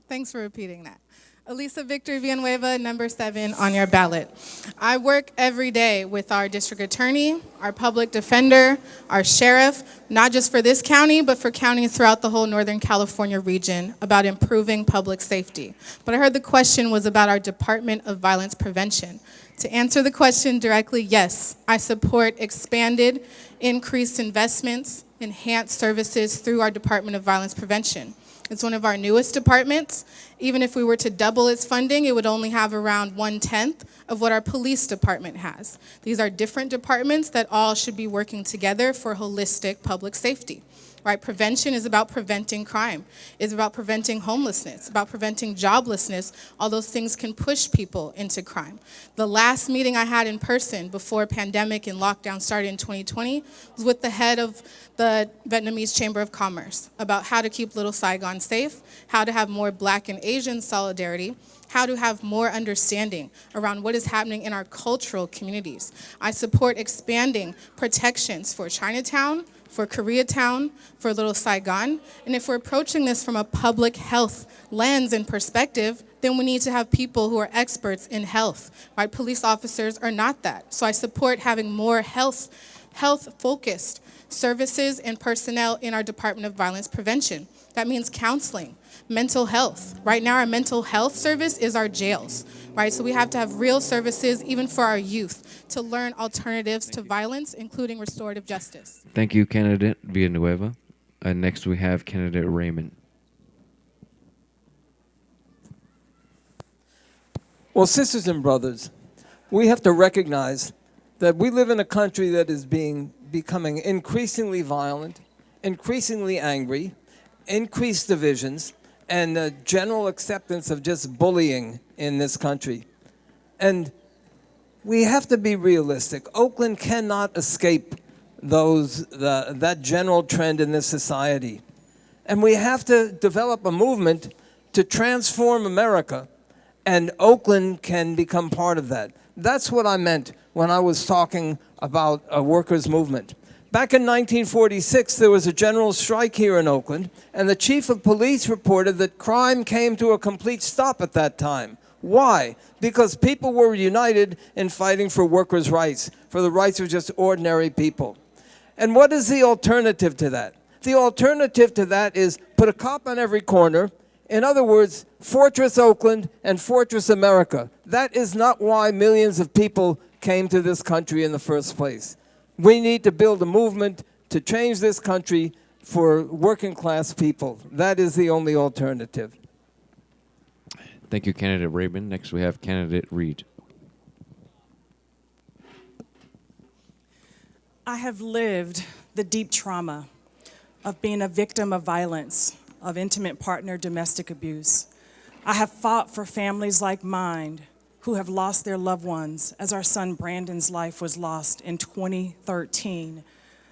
Thanks for repeating that. Elisa Victor Villanueva, number 7 on your ballot. I work every day with our district attorney, our public defender, our sheriff, not just for this county, but for counties throughout the whole Northern California region about improving public safety. But I heard the question was about our Department of Violence Prevention. To answer the question directly, yes, I support expanded, increased investments, enhanced services through our Department of Violence Prevention. It's one of our newest departments. Even if we were to double its funding, it would only have around 1/10 of what our police department has. These are different departments that all should be working together for holistic public safety. Right? Prevention is about preventing crime. It's about preventing homelessness, about preventing joblessness. All those things can push people into crime. The last meeting I had in person before pandemic and lockdown started in 2020 was with the head of the Vietnamese Chamber of Commerce about how to keep Little Saigon safe, how to have more Black and Asian solidarity, how to have more understanding around what is happening in our cultural communities. I support expanding protections for Chinatown, for Koreatown, for Little Saigon. And if we're approaching this from a public health lens and perspective, then we need to have people who are experts in health, right? Police officers are not that. So I support having more health-focused services and personnel in our Department of Violence Prevention. That means counseling, mental health. Right now, our mental health service is our jails, right? So we have to have real services, even for our youth, to learn alternatives to violence, including restorative justice. Thank you, candidate Villanueva. Next, we have candidate Raymond. Well, sisters and brothers, we have to recognize that we live in a country that is becoming increasingly violent, increasingly angry, increased divisions, and a general acceptance of just bullying in this country. And we have to be realistic. Oakland cannot escape that general trend in this society. And we have to develop a movement to transform America, and Oakland can become part of that. That's what I meant when I was talking about a workers' movement. Back in 1946, there was a general strike here in Oakland, and the chief of police reported that crime came to a complete stop at that time. Why? Because people were united in fighting for workers' rights, for the rights of just ordinary people. And what is the alternative to that? The alternative to that is put a cop on every corner. In other words, Fortress Oakland and Fortress America. That is not why millions of people came to this country in the first place. We need to build a movement to change this country for working class people. That is the only alternative. Thank you, candidate Raymond. Next, we have candidate Reed. I have lived the deep trauma of being a victim of violence, of intimate partner domestic abuse. I have fought for families like mine who have lost their loved ones, as our son Brandon's life was lost in 2013.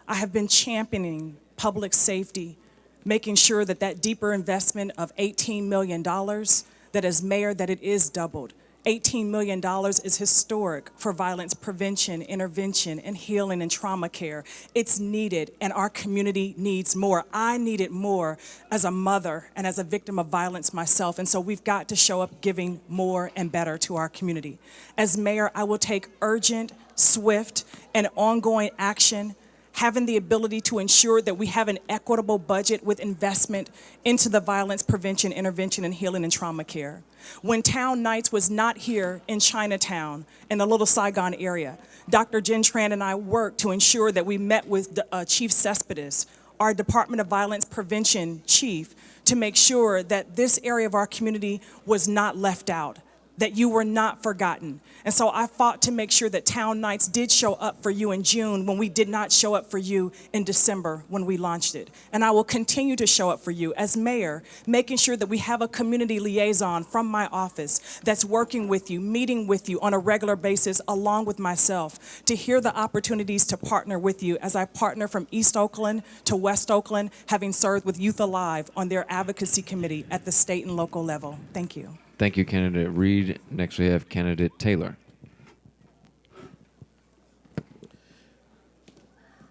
I have been championing public safety, making sure that that deeper investment of $18 million, that as mayor, that it is doubled. $18 million is historic for violence prevention, intervention, and healing and trauma care. It's needed, and our community needs more. I need it more as a mother and as a victim of violence myself, and so we've got to show up giving more and better to our community. As mayor, I will take urgent, swift, and ongoing action, having the ability to ensure that we have an equitable budget with investment into the violence prevention, intervention, and healing and trauma care. When Town Nights was not here in Chinatown, in the Little Saigon area, Dr. Jen Tran and I worked to ensure that we met with Chief Cespedes, our Department of Violence Prevention chief, to make sure that this area of our community was not left out, that you were not forgotten. And so I fought to make sure that Town Nights did show up for you in June when we did not show up for you in December when we launched it. And I will continue to show up for you as mayor, making sure that we have a community liaison from my office that's working with you, meeting with you on a regular basis along with myself to hear the opportunities to partner with you as I partner from East Oakland to West Oakland, having served with Youth Alive on their advocacy committee at the state and local level. Thank you. Thank you, candidate Reed. Next, we have candidate Taylor.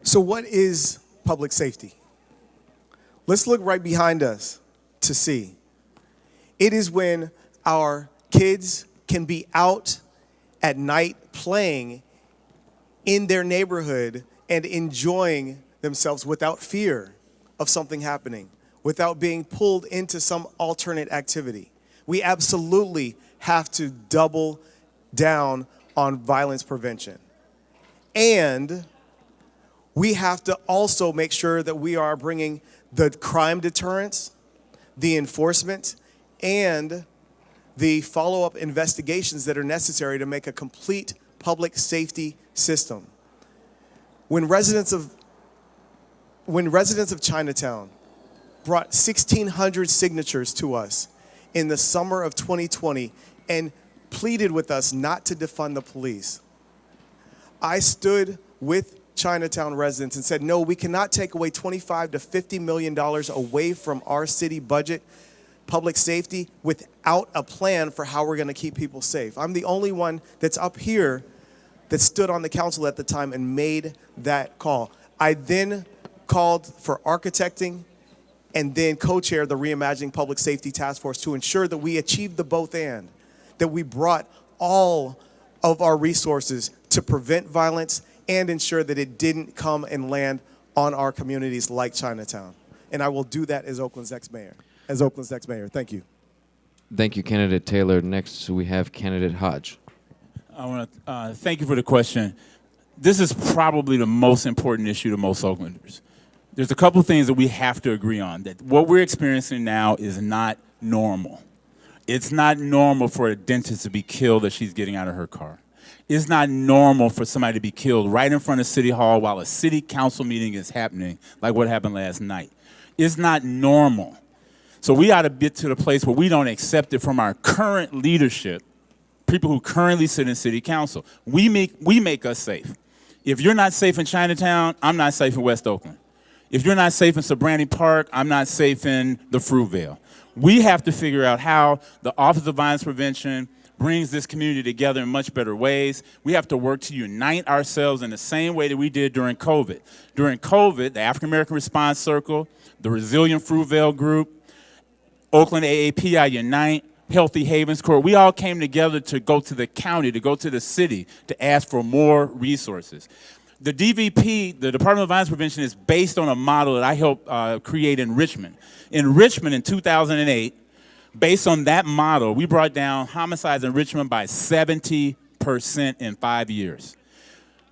So what is public safety? Let's look right behind us to see. It is when our kids can be out at night playing in their neighborhood and enjoying themselves without fear of something happening, without being pulled into some alternate activity. We absolutely have to double down on violence prevention. And we have to also make sure that we are bringing the crime deterrence, the enforcement, and the follow-up investigations that are necessary to make a complete public safety system. When residents of Chinatown brought 1,600 signatures to us in the summer of 2020 and pleaded with us not to defund the police, I stood with Chinatown residents and said, no, we cannot take away $25 to $50 million away from our city budget, public safety, without a plan for how we're going to keep people safe. I'm the only one that's up here that stood on the council at the time and made that call. I then called for architecting and then co-chaired the Reimagining Public Safety Task Force to ensure that we achieved the both and, that we brought all of our resources to prevent violence and ensure that it didn't come and land on our communities like Chinatown. And I will do that as Oakland's next mayor. Thank you. Thank you, Candidate Taylor. Next, we have Candidate Hodge. I want to thank you for the question. This is probably the most important issue to most Oaklanders. There's a couple of things that we have to agree on, that what we're experiencing now is not normal. It's not normal for a dentist to be killed as she's getting out of her car. It's not normal for somebody to be killed right in front of City Hall while a city council meeting is happening, like what happened last night. It's not normal. So we ought to get to the place where we don't accept it from our current leadership, people who currently sit in city council. We make us safe. If you're not safe in Chinatown, I'm not safe in West Oakland. If you're not safe in Sobrani Park, I'm not safe in the Fruitvale. We have to figure out how the Office of Violence Prevention brings this community together in much better ways. We have to work to unite ourselves in the same way that we did during COVID. During COVID, the African American Response Circle, the Resilient Fruitvale Group, Oakland AAPI Unite, Healthy Havens Corps, we all came together to go to the county, to go to the city, to ask for more resources. The DVP, the Department of Violence Prevention, is based on a model that I helped create in Richmond. In Richmond in 2008, based on that model, we brought down homicides in Richmond by 70% in 5 years.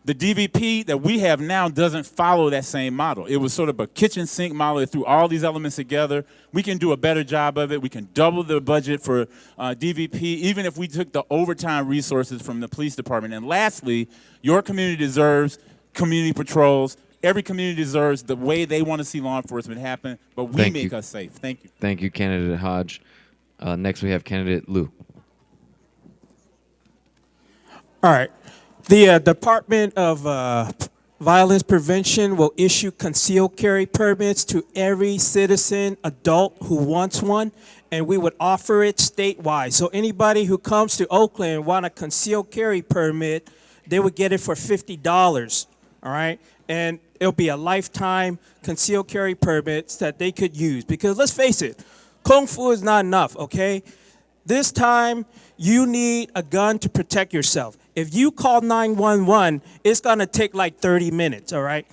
The DVP that we have now doesn't follow that same model. It was sort of a kitchen sink model. It threw all these elements together. We can do a better job of it. We can double the budget for DVP, even if we took the overtime resources from the police department. And lastly, your community deserves community patrols. Every community deserves the way they want to see law enforcement happen, but we make us safe. Thank you. Thank you, Candidate Hodge. Next, we have Candidate Liu. All right. The Department of Violence Prevention will issue concealed carry permits to every citizen, adult who wants one, and we would offer it statewide. So anybody who comes to Oakland and want a concealed carry permit, they would get it for $50, all right? And it'll be a lifetime concealed carry permits that they could use. Because let's face it, Kung Fu is not enough, okay? This time, you need a gun to protect yourself. If you call 911, it's gonna take like 30 minutes, all right?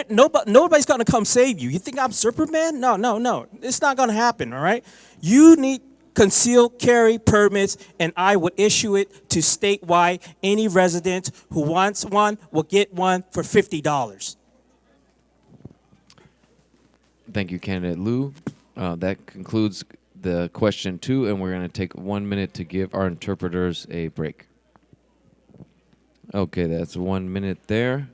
Nobody's gonna come save you. You think I'm Superman? No. It's not gonna happen, all right? You need concealed carry permits, and I would issue it to statewide. Any resident who wants one will get one for $50. Thank you, Candidate Liu. That concludes the question 2, and we're going to take 1 minute to give our interpreters a break. Okay, that's 1 minute there.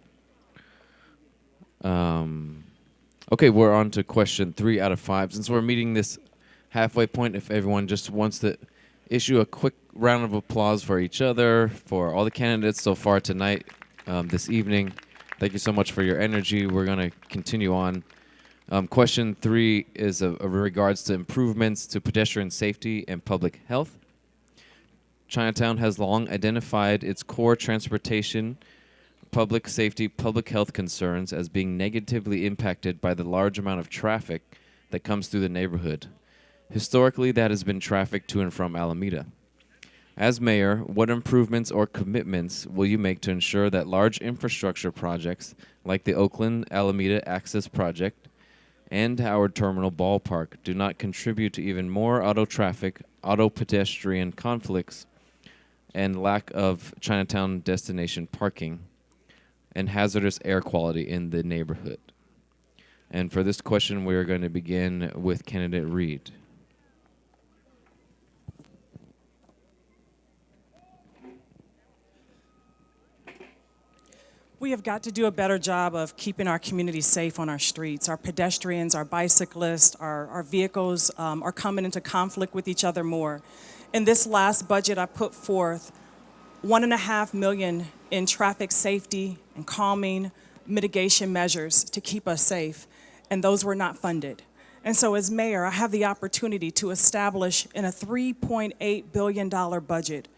Okay, we're on to question 3 out of 5. Since we're meeting this halfway point, if everyone just wants to issue a quick round of applause for each other, for all the candidates so far tonight, this evening. Thank you so much for your energy. We're going to continue on. Question 3 is of regards to improvements to pedestrian safety and public health. Chinatown has long identified its core transportation, public safety, public health concerns as being negatively impacted by the large amount of traffic that comes through the neighborhood. Historically, that has been traffic to and from Alameda. As mayor, what improvements or commitments will you make to ensure that large infrastructure projects like the Oakland Alameda Access Project and Howard Terminal Ballpark do not contribute to even more auto traffic, auto pedestrian conflicts, and lack of Chinatown destination parking and hazardous air quality in the neighborhood? And for this question, we are going to begin with Candidate Reed. We have got to do a better job of keeping our community safe on our streets. Our pedestrians, our bicyclists, our vehicles are coming into conflict with each other more. In this last budget, I put forth $1.5 million in traffic safety and calming mitigation measures to keep us safe, and those were not funded. And so as mayor, I have the opportunity to establish in a $3.8 billion budget,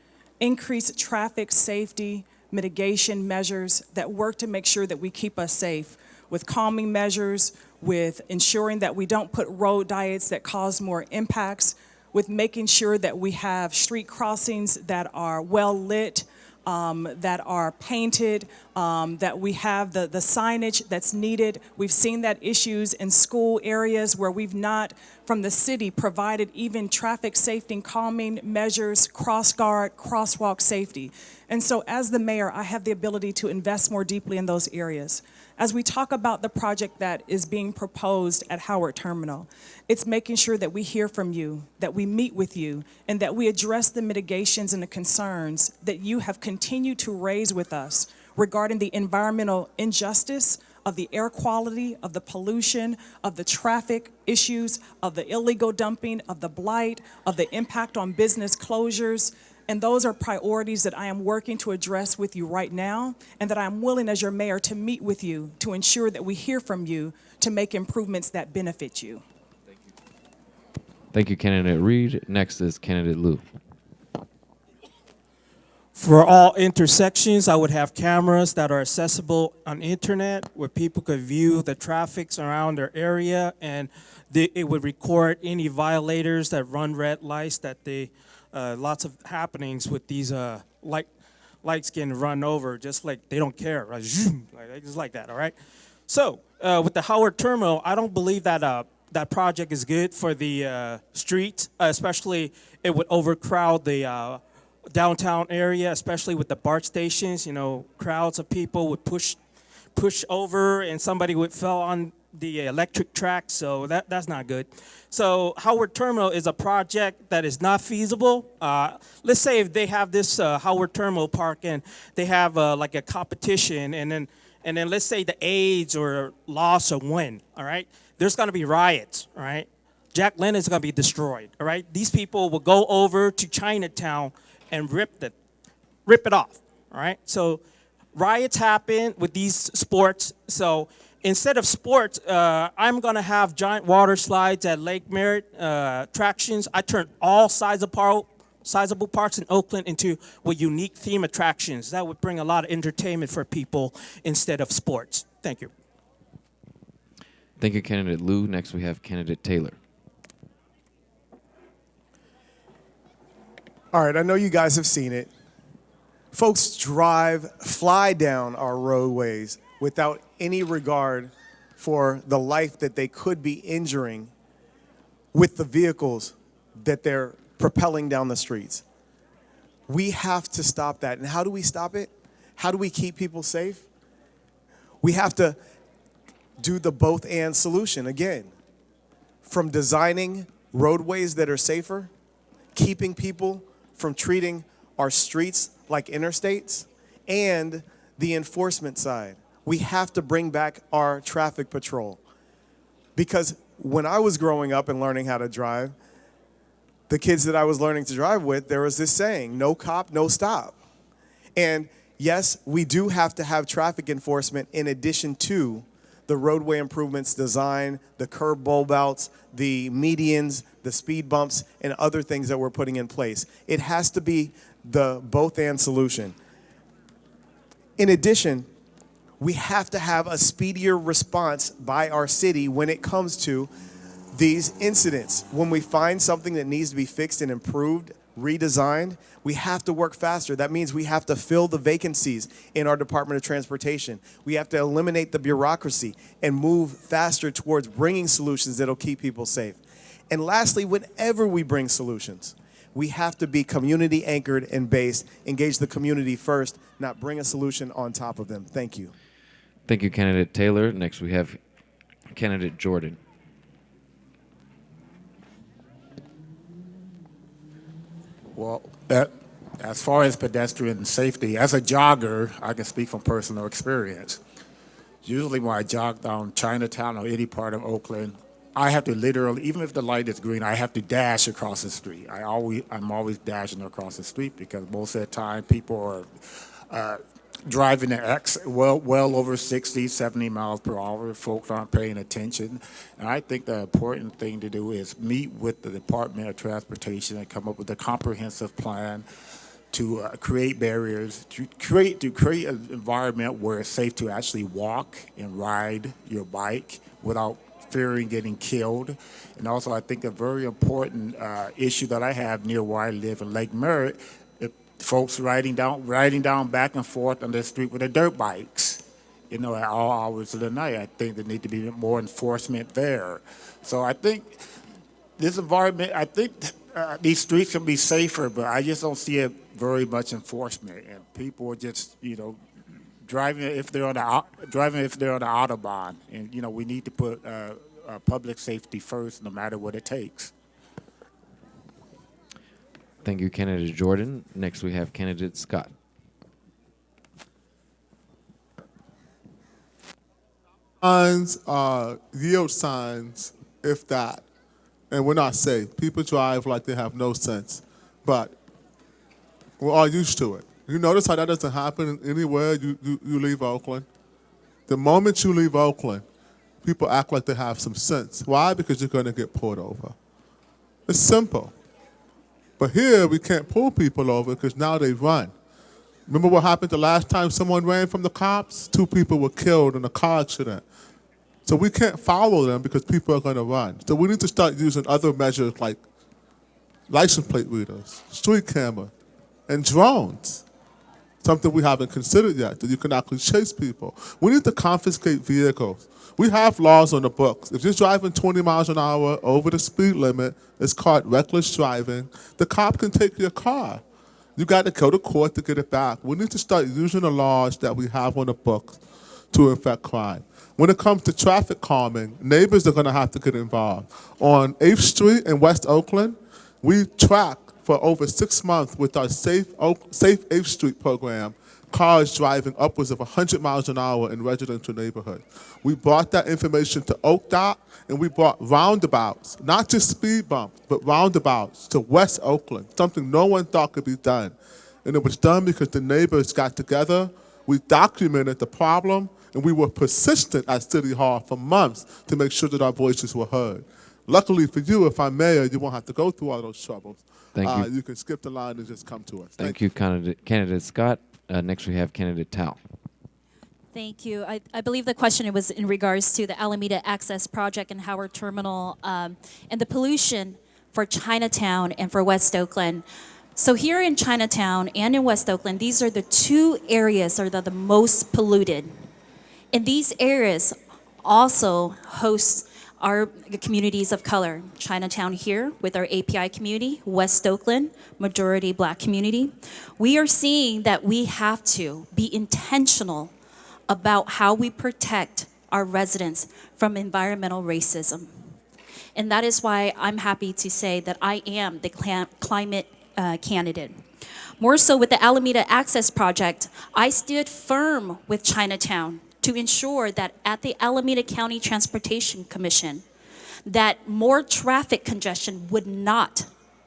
increase traffic safety mitigation measures that work to make sure that we keep us safe, with calming measures, with ensuring that we don't put road diets that cause more impacts, with making sure that we have street crossings that are well lit, that are painted, that we have the signage that's needed. We've seen that issues in school areas where we've not, from the city, provided even traffic safety and calming measures, cross guard, crosswalk safety. And so as the mayor, I have the ability to invest more deeply in those areas. As we talk about the project that is being proposed at Howard Terminal, it's making sure that we hear from you, that we meet with you, and that we address the mitigations and the concerns that you have continued to raise with us regarding the environmental injustice, of the air quality, of the pollution, of the traffic issues, of the illegal dumping, of the blight, of the impact on business closures. And those are priorities that I am working to address with you right now, and that I'm willing as your mayor to meet with you to ensure that we hear from you to make improvements that benefit you. Thank you, Candidate Reed. Next is Candidate Liu. For all intersections, I would have cameras that are accessible on internet where people could view the traffic around their area, and it would record any violators that run red lights, that they lots of happenings with these lights getting run over, just like they don't care, right? Just like that, all right? So with the Howard Terminal, I don't believe that that project is good for the streets, especially it would overcrowd the downtown area, especially with the BART stations. You know, crowds of people would push over, and somebody would fall on the electric track, so that's not good. So Howard Terminal is a project that is not feasible. Let's say if they have this Howard Terminal park and they have like a competition, and then let's say the AIDS or loss or win, all right? There's gonna be riots, all right? Jack London's gonna be destroyed, all right? These people will go over to Chinatown and rip it off, all right? So riots happen with these sports, so instead of sports, I'm gonna have giant water slides at Lake Merritt, attractions. I turn all sizable parks in Oakland into unique theme attractions. That would bring a lot of entertainment for people instead of sports. Thank you. Thank you, Candidate Liu. Next, we have Candidate Taylor. All right, I know you guys have seen it. Folks fly down our roadways without any regard for the life that they could be injuring with the vehicles that they're propelling down the streets. We have to stop that. And how do we stop it? How do we keep people safe? We have to do the both and solution again. From designing roadways that are safer, keeping people from treating our streets like interstates, and the enforcement side. We have to bring back our traffic patrol. Because when I was growing up and learning how to drive, the kids that I was learning to drive with, there was this saying, no cop, no stop. And yes, we do have to have traffic enforcement in addition to the roadway improvements design, the curb bulb outs, the medians, the speed bumps, and other things that we're putting in place. It has to be the both and solution. In addition, we have to have a speedier response by our city when it comes to these incidents. When we find something that needs to be fixed and improved, redesigned, we have to work faster. That means we have to fill the vacancies in our Department of Transportation. We have to eliminate the bureaucracy and move faster towards bringing solutions that'll keep people safe. And lastly, whenever we bring solutions, we have to be community anchored and based, engage the community first, not bring a solution on top of them. Thank you. Thank you, Candidate Taylor. Next, we have Candidate Jordan. Well, As far as pedestrian safety, as a jogger, I can speak from personal experience. Usually when I jog down Chinatown or any part of Oakland, I have to literally, even if the light is green, I have to dash across the street. I'm always dashing across the street because most of the time people are driving at well over 60, 70 miles per hour. Folks aren't paying attention. And I think the important thing to do is meet with the Department of Transportation and come up with a comprehensive plan to create barriers, to create an environment where it's safe to actually walk and ride your bike without fearing getting killed. And also, I think a very important issue that I have near where I live in Lake Merritt, folks riding down back and forth on the street with their dirt bikes, at all hours of the night. I think there need to be more enforcement there. So I think this environment, these streets can be safer, but I just don't see it very much enforcement. And people are just, driving if they're on the Autobahn. And, we need to put public safety first, no matter what it takes. Thank you, candidate Jordan. Next, we have candidate Scott. Signs are yield signs, if that, and we're not safe. People drive like they have no sense, but we're all used to it. You notice how that doesn't happen anywhere you leave Oakland? The moment you leave Oakland, people act like they have some sense. Why? Because you're going to get pulled over. It's simple. But here, we can't pull people over because now they run. Remember what happened the last time someone ran from the cops? 2 people were killed in a car accident. So we can't follow them because people are going to run. So we need to start using other measures like license plate readers, street camera, and drones. Something we haven't considered yet, that you can actually chase people. We need to confiscate vehicles. We have laws on the books. If you're driving 20 miles an hour over the speed limit, it's called reckless driving. The cop can take your car. You got to go to court to get it back. We need to start using the laws that we have on the books to affect crime. When it comes to traffic calming, neighbors are going to have to get involved. On 8th Street in West Oakland, we track for over 6 months with our Safe 8th Street program, cars driving upwards of 100 miles an hour in residential neighborhoods. We brought that information to OCA, and we brought roundabouts, not just speed bumps, but roundabouts to West Oakland, something no one thought could be done. And it was done because the neighbors got together, we documented the problem, and we were persistent at City Hall for months to make sure that our voices were heard. Luckily for you, if I'm mayor, you won't have to go through all those troubles. Thank you. You can skip the line and just come to us. Thank you, candidate Scott. Next, we have candidate Tao. Thank you. I believe the question was in regards to the Alameda Access Project and Howard Terminal and the pollution for Chinatown and for West Oakland. So here in Chinatown and in West Oakland, these are the 2 areas that are the most polluted. And these areas also host our communities of color. Chinatown here with our API community, West Oakland, majority Black community. We are seeing that we have to be intentional about how we protect our residents from environmental racism. And that is why I'm happy to say that I am the climate candidate. More so with the Alameda Access Project, I stood firm with Chinatown to ensure that at the Alameda County Transportation Commission, that more traffic congestion would not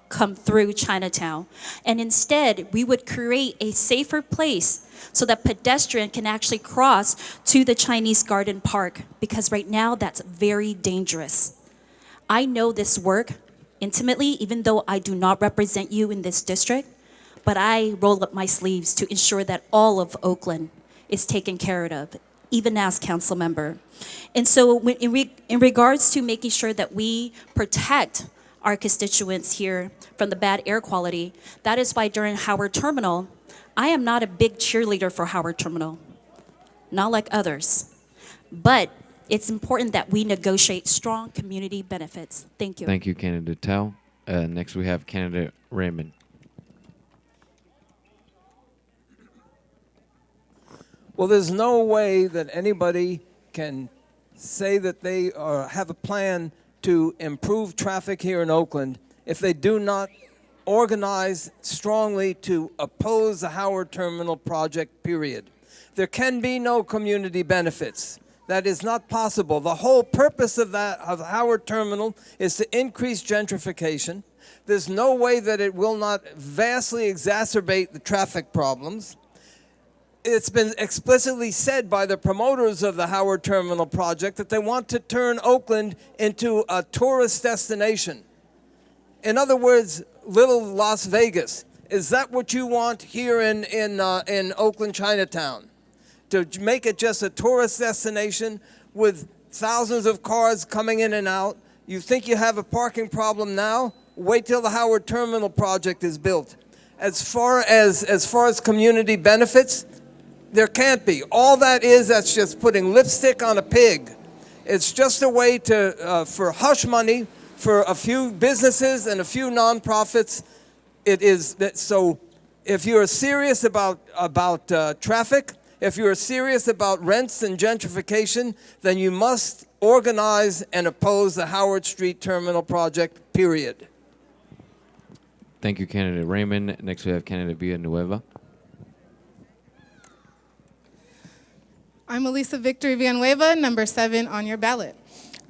come through Chinatown. And instead, we would create a safer place so that pedestrian can actually cross to the Chinese Garden Park, because right now that's very dangerous. I know this work intimately, even though I do not represent you in this district, but I roll up my sleeves to ensure that all of Oakland is taken care of, even as council member. And so in regards to making sure that we protect our constituents here from the bad air quality, that is why during Howard Terminal, I am not a big cheerleader for Howard Terminal, not like others. But it's important that we negotiate strong community benefits. Thank you. Thank you, candidate Tao. Next, we have candidate Raymond. Well, there's no way that anybody can say that they have a plan to improve traffic here in Oakland if they do not organize strongly to oppose the Howard Terminal project, period. There can be no community benefits. That is not possible. The whole purpose of the Howard Terminal is to increase gentrification. There's no way that it will not vastly exacerbate the traffic problems. It's been explicitly said by the promoters of the Howard Terminal project that they want to turn Oakland into a tourist destination. In other words, little Las Vegas. Is that what you want here in Oakland Chinatown? To make it just a tourist destination with thousands of cars coming in and out? You think you have a parking problem now? Wait till the Howard Terminal project is built. As far as community benefits, there can't be. All that is, that's just putting lipstick on a pig. It's just a way to for hush money for a few businesses and a few nonprofits. It is that. So, if you are serious about traffic, if you are serious about rents and gentrification, then you must organize and oppose the Howard Street Terminal project. Period. Thank you, candidate Raymond. Next, we have candidate Villanueva. I'm Elisa Victory Villanueva, number 7 on your ballot.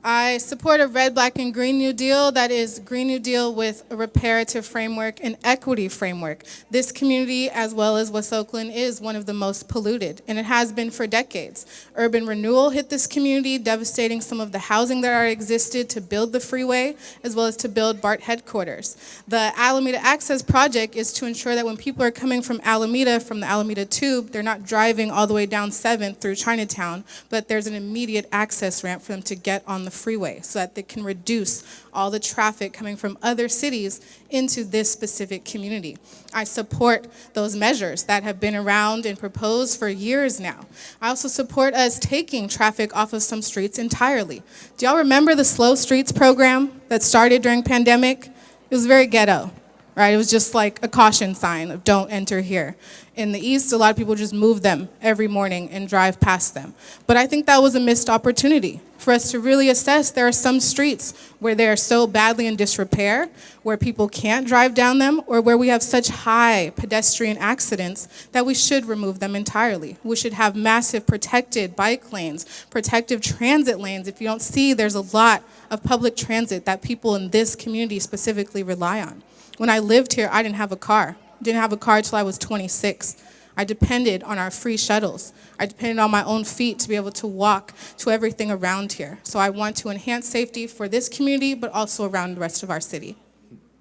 I support a red, black, and green New Deal that is Green New Deal with a reparative framework and equity framework. This community, as well as West Oakland, is one of the most polluted, and it has been for decades. Urban renewal hit this community, devastating some of the housing that already existed to build the freeway, as well as to build BART headquarters. The Alameda Access Project is to ensure that when people are coming from Alameda, from the Alameda Tube, they're not driving all the way down 7th through Chinatown, but there's an immediate access ramp for them to get on the freeway so that they can reduce all the traffic coming from other cities into this specific community. I support those measures that have been around and proposed for years now. I also support us taking traffic off of some streets entirely. Do y'all remember the Slow Streets program that started during pandemic? It was very ghetto, right? It was just like a caution sign of don't enter here. In the East, a lot of people just move them every morning and drive past them. But I think that was a missed opportunity for us to really assess. There are some streets where they are so badly in disrepair, where people can't drive down them, or where we have such high pedestrian accidents that we should remove them entirely. We should have massive protected bike lanes, protective transit lanes. If you don't see, there's a lot of public transit that people in this community specifically rely on. When I lived here, I didn't have a car. Didn't have a car until I was 26. I depended on our free shuttles. I depended on my own feet to be able to walk to everything around here. So I want to enhance safety for this community, but also around the rest of our city.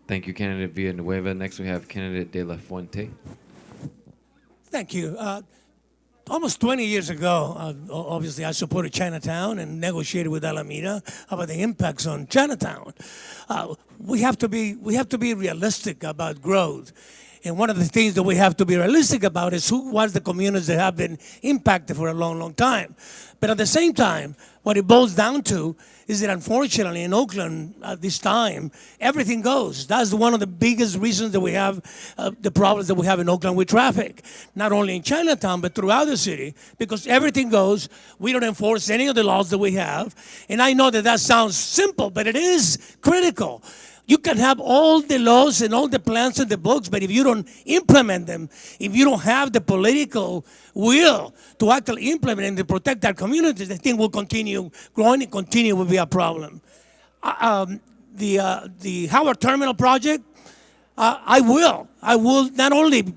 Thank you, candidate Villanueva. Next, we have candidate De La Fuente. Thank you. Almost 20 years ago, obviously, I supported Chinatown and negotiated with Alameda about the impacts on Chinatown. We have to be realistic about growth. And one of the things that we have to be realistic about is who was the communities that have been impacted for a long, long time. But at the same time, what it boils down to is that unfortunately in Oakland at this time, everything goes. That's one of the biggest reasons that we have the problems that we have in Oakland with traffic. Not only in Chinatown, but throughout the city, because everything goes. We don't enforce any of the laws that we have. And I know that that sounds simple, but it is critical. You can have all the laws and all the plans in the books, but if you don't implement them, if you don't have the political will to actually implement and to protect our communities, the thing will continue growing and continue will be a problem. The Howard Terminal project, I will not only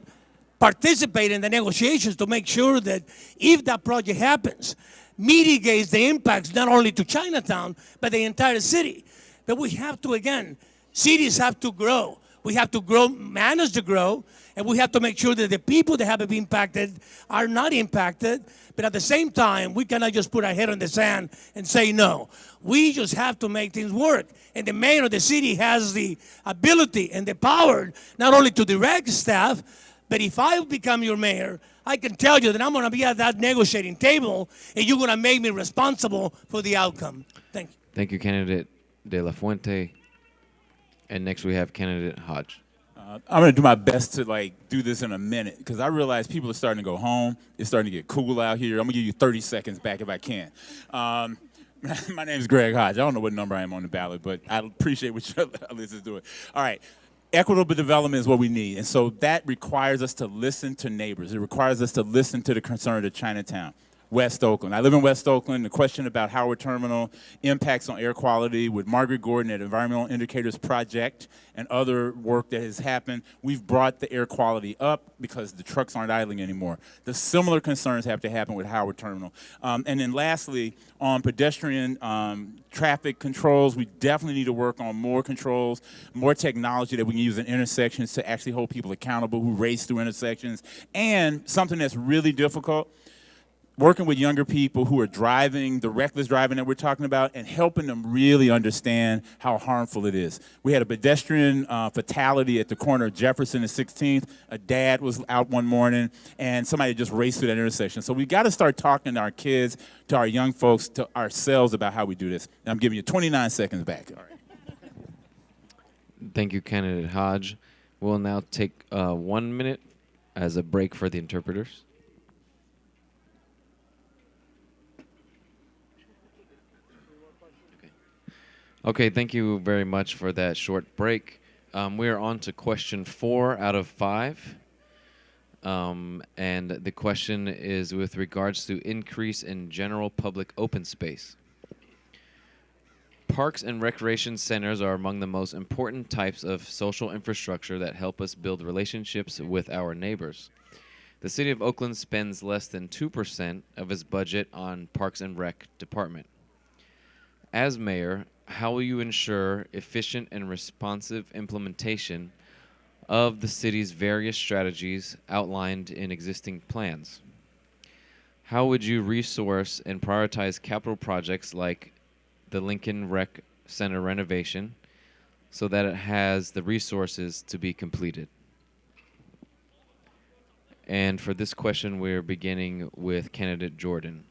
participate in the negotiations to make sure that if that project happens, mitigates the impacts not only to Chinatown, but the entire city. But we have to, again, cities have to grow. We have to grow, manage to grow, and we have to make sure that the people that have been impacted are not impacted. But at the same time, we cannot just put our head in the sand and say no. We just have to make things work. And the mayor of the city has the ability and the power not only to direct staff, but if I become your mayor, I can tell you that I'm going to be at that negotiating table, and you're going to make me responsible for the outcome. Thank you. Thank you, candidate De La Fuente. And next we have candidate Hodge. I'm going to do my best to do this in a minute because I realize people are starting to go home. It's starting to get cool out here. I'm going to give you 30 seconds back if I can. My name is Greg Hodge. I don't know what number I am on the ballot, but I appreciate what your list is doing. All right. equitable development is what we need. And so that requires us to listen to neighbors. It requires us to listen to the concern of Chinatown, West Oakland. I live in West Oakland. The question about Howard Terminal impacts on air quality with Margaret Gordon at Environmental Indicators Project and other work that has happened, we've brought the air quality up because the trucks aren't idling anymore. The similar concerns have to happen with Howard Terminal. And then lastly, on pedestrian traffic controls, we definitely need to work on more controls, more technology that we can use in intersections to actually hold people accountable who race through intersections. And something that's really difficult, working with younger people who are driving, the reckless driving that we're talking about, and helping them really understand how harmful it is. We had a pedestrian fatality at the corner of Jefferson and 16th. A dad was out one morning, and somebody just raced through that intersection. So we got to start talking to our kids, to our young folks, to ourselves about how we do this. And I'm giving you 29 seconds back. All right. Thank you, Candidate Hodge. We'll now take 1 minute as a break for the interpreters. Okay, thank you very much for that short break. We are on to question 4 out of 5. And the question is with regards to increase in general public open space. Parks and recreation centers are among the most important types of social infrastructure that help us build relationships with our neighbors. The City of Oakland spends less than 2% of its budget on Parks and Rec Department. As mayor, how will you ensure efficient and responsive implementation of the city's various strategies outlined in existing plans? How would you resource and prioritize capital projects like the Lincoln Rec Center renovation so that it has the resources to be completed? And for this question, we're beginning with candidate Jordan.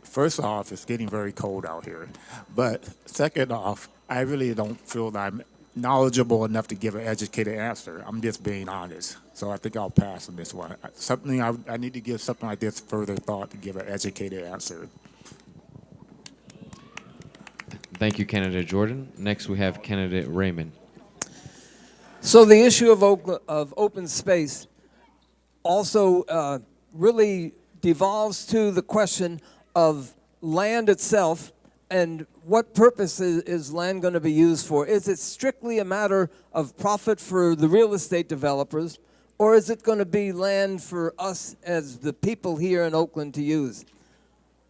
First off, it's getting very cold out here. But second off, I really don't feel that I'm knowledgeable enough to give an educated answer. I'm just being honest. So I think I'll pass on this one. Something I need to give something like this further thought to give an educated answer. Thank you, candidate Jordan. Next, we have candidate Raymond. So the issue of open space also really devolves to the question of land itself and what purpose is land going to be used for. Is it strictly a matter of profit for the real estate developers, or is it going to be land for us as the people here in Oakland to use?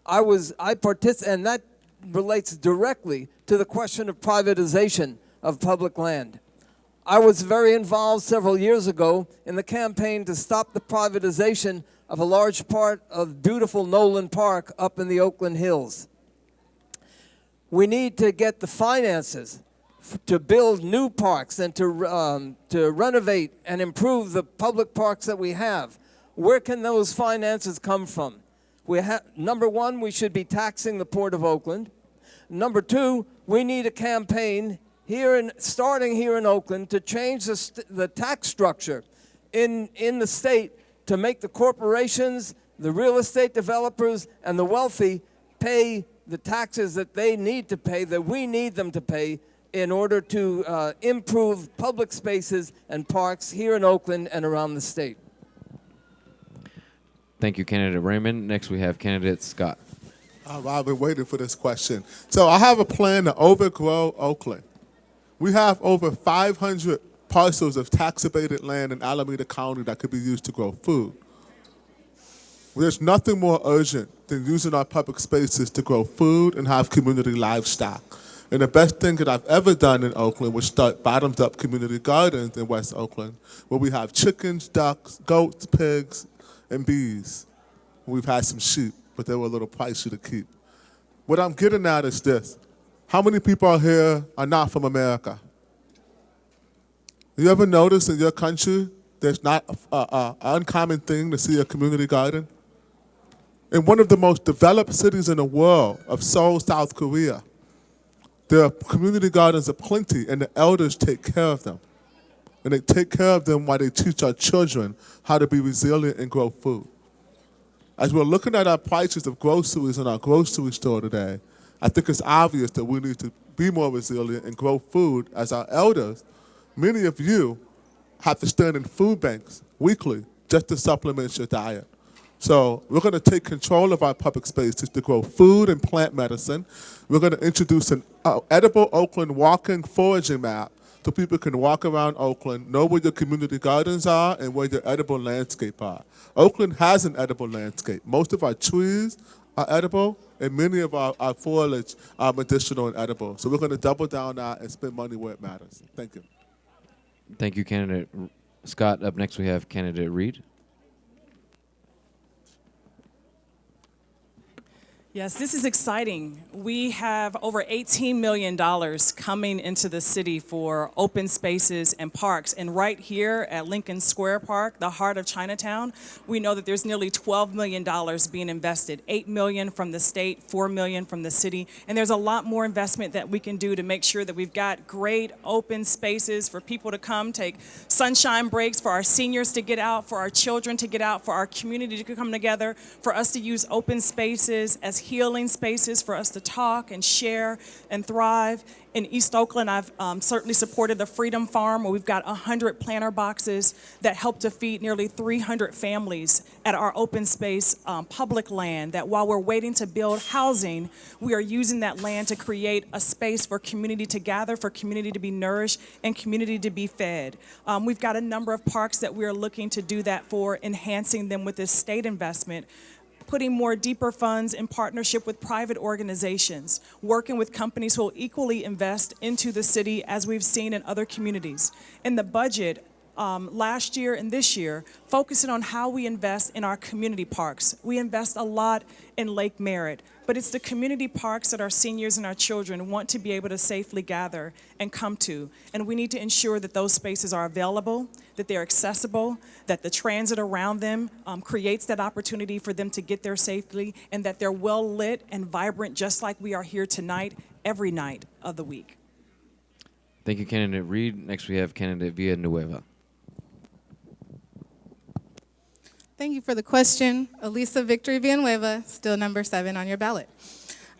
And that relates directly to the question of privatization of public land. I was very involved several years ago in the campaign to stop the privatization of a large part of beautiful Nolan Park up in the Oakland Hills. We need to get the finances to build new parks and to renovate and improve the public parks that we have. Where can those finances come from? Number one, we should be taxing the Port of Oakland. Number two, we need a campaign starting here in Oakland to change the tax structure in the state to make the corporations, the real estate developers, and the wealthy pay the taxes that they need to pay, that we need them to pay, in order to improve public spaces and parks here in Oakland and around the state. Thank you, candidate Raymond. Next, we have candidate Scott. I've been waiting for this question. So I have a plan to overgrow Oakland. We have over 500 parcels of tax-abated land in Alameda County that could be used to grow food. There's nothing more urgent than using our public spaces to grow food and have community livestock. And the best thing that I've ever done in Oakland was start bottoms-up community gardens in West Oakland, where we have chickens, ducks, goats, pigs, and bees. We've had some sheep, but they were a little pricey to keep. What I'm getting at is this. How many people out here are not from America? You ever notice in your country there's not an uncommon thing to see a community garden? In one of the most developed cities in the world, of Seoul, South Korea, there are community gardens aplenty, and the elders take care of them. And they take care of them while they teach our children how to be resilient and grow food. As we're looking at our prices of groceries in our grocery store today, I think it's obvious that we need to be more resilient and grow food as our elders. Many of you have to stand in food banks weekly just to supplement your diet. So we're going to take control of our public spaces to grow food and plant medicine. We're going to introduce an edible Oakland walking foraging map so people can walk around Oakland, know where your community gardens are and where your edible landscape are. Oakland has an edible landscape. Most of our trees are edible, and many of our foliage are medicinal and edible. So we're going to double down on that and spend money where it matters. Thank you. Thank you, candidate Scott. Up next, we have candidate Reed. Yes, this is exciting. We have over $18 million coming into the city for open spaces and parks. And right here at Lincoln Square Park, the heart of Chinatown, we know that there's nearly $12 million being invested. $8 million from the state, $4 million from the city. And there's a lot more investment that we can do to make sure that we've got great open spaces for people to come, take sunshine breaks, for our seniors to get out, for our children to get out, for our community to come together, for us to use open spaces as healing spaces for us to talk and share and thrive. In East Oakland, I've certainly supported the Freedom Farm, where we've got 100 planter boxes that help to feed nearly 300 families at our open space public land, that while we're waiting to build housing, we are using that land to create a space for community to gather, for community to be nourished, and community to be fed. We've got a number of parks that we're looking to do that for, enhancing them with this state investment, putting more deeper funds in partnership with private organizations, working with companies who will equally invest into the city, as we've seen in other communities. In the budget, last year and this year, focusing on how we invest in our community parks. We invest a lot in Lake Merritt, but it's the community parks that our seniors and our children want to be able to safely gather and come to. And we need to ensure that those spaces are available, that they're accessible, that the transit around them creates that opportunity for them to get there safely, and that they're well lit and vibrant, just like we are here tonight, every night of the week. Thank you, candidate Reed. Next, we have candidate Villanueva. Thank you for the question. Elisa Victory Villanueva, still number 7 on your ballot.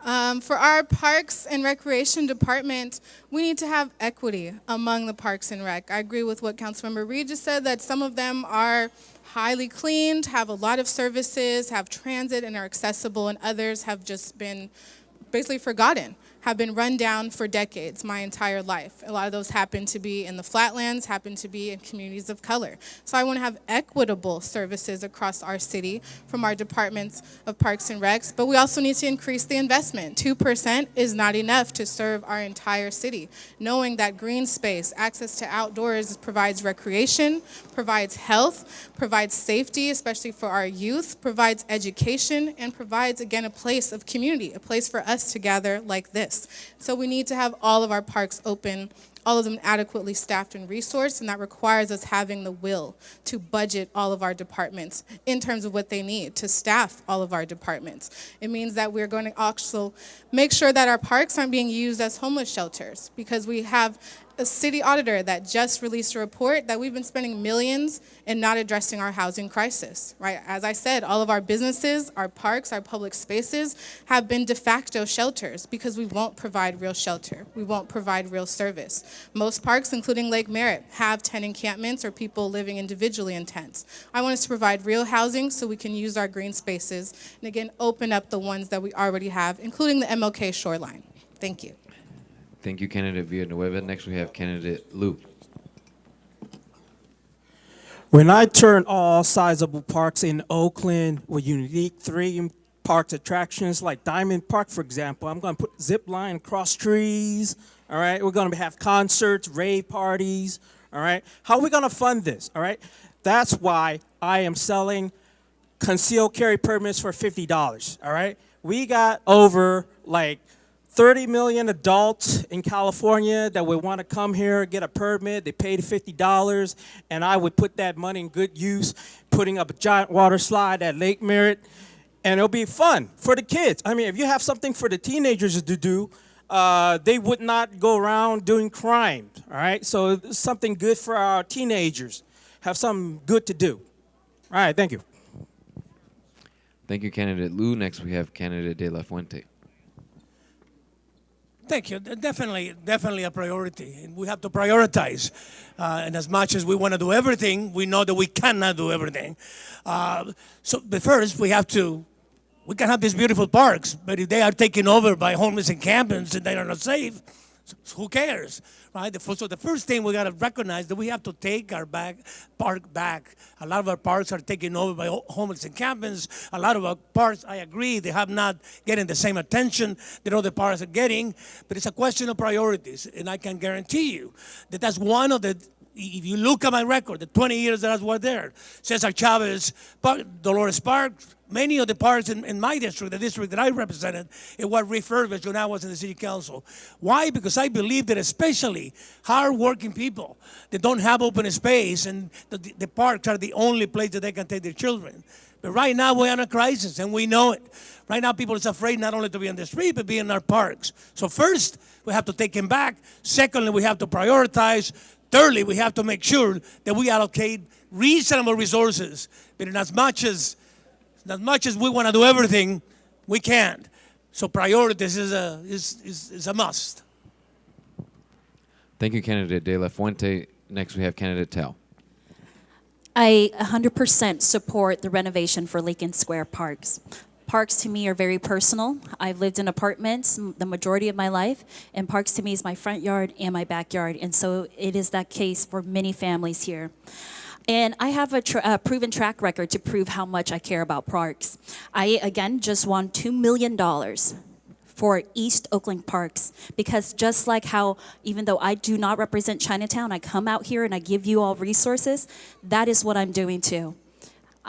For our Parks and Recreation Department, we need to have equity among the Parks and Rec. I agree with what Councilmember Reed just said, that some of them are highly cleaned, have a lot of services, have transit, and are accessible, and others have just been basically forgotten, have been run down for decades, my entire life. A lot of those happen to be in the flatlands, happen to be in communities of color. So I want to have equitable services across our city from our departments of Parks and Recs, but we also need to increase the investment. 2% is not enough to serve our entire city. Knowing that green space, access to outdoors provides recreation, provides health, provides safety, especially for our youth, provides education, and provides, again, a place of community, a place for us to gather like this. So we need to have all of our parks open, all of them adequately staffed and resourced, and that requires us having the will to budget all of our departments in terms of what they need to staff all of our departments. It means that we're going to also make sure that our parks aren't being used as homeless shelters, because we have a city auditor that just released a report that we've been spending millions and not addressing our housing crisis, right? As I said, all of our businesses, our parks, our public spaces have been de facto shelters because we won't provide real shelter. We won't provide real service. Most parks, including Lake Merritt, have tent encampments or people living individually in tents. I want us to provide real housing so we can use our green spaces and, again, open up the ones that we already have, including the MLK shoreline. Thank you. Thank you, candidate Villanueva. Next, we have candidate Lou. When I turn all sizable parks in Oakland with unique theme park attractions like Diamond Park, for example, I'm going to put zip line across trees. All right, we're going to have concerts, rave parties. All right, how are we going to fund this? All right, that's why I am selling concealed carry permits for $50. All right, we got over like 30 million adults in California that would want to come here, get a permit. They paid $50, and I would put that money in good use, putting up a giant water slide at Lake Merritt, and it'll be fun for the kids. I mean, if you have something for the teenagers to do, they would not go around doing crime, all right? So it's something good for our teenagers. Have something good to do. All right, thank you. Thank you, candidate Lou. Next, we have candidate De La Fuente. Thank you. Definitely a priority. And we have to prioritize. And as much as we want to do everything, we know that we cannot do everything. But first, we can have these beautiful parks, but if they are taken over by homeless encampments and they are not safe, who cares, right? So the first thing we got to recognize that we have to take our park back. A lot of our parks are taken over by homeless encampments. A lot of our parks, I agree, they have not getting the same attention that other parks are getting, but it's a question of priorities. And I can guarantee you that that's one of the, if you look at my record, the 20 years that I was there, Cesar Chavez, Dolores Park, many of the parks in my district, the district that I represented, it was refurbished when I was in the city council. Why? Because I believe that especially hard-working people that don't have open space and the parks are the only place that they can take their children. But right now we're in a crisis and we know it. Right now people are afraid not only to be on the street, but be in our parks. So first, we have to take them back. Secondly, we have to prioritize. Thirdly, we have to make sure that we allocate reasonable resources. But as much as we want to do everything, we can't. So priorities is a must. Thank you, candidate De La Fuente. Next, we have candidate Tell. I 100% support the renovation for Lincoln Square parks. Parks to me are very personal. I've lived in apartments the majority of my life, and parks to me is my front yard and my backyard, and so it is that case for many families here. And I have a proven track record to prove how much I care about parks. I, again, just won $2 million for East Oakland parks, because just like how, even though I do not represent Chinatown, I come out here and I give you all resources, that is what I'm doing too.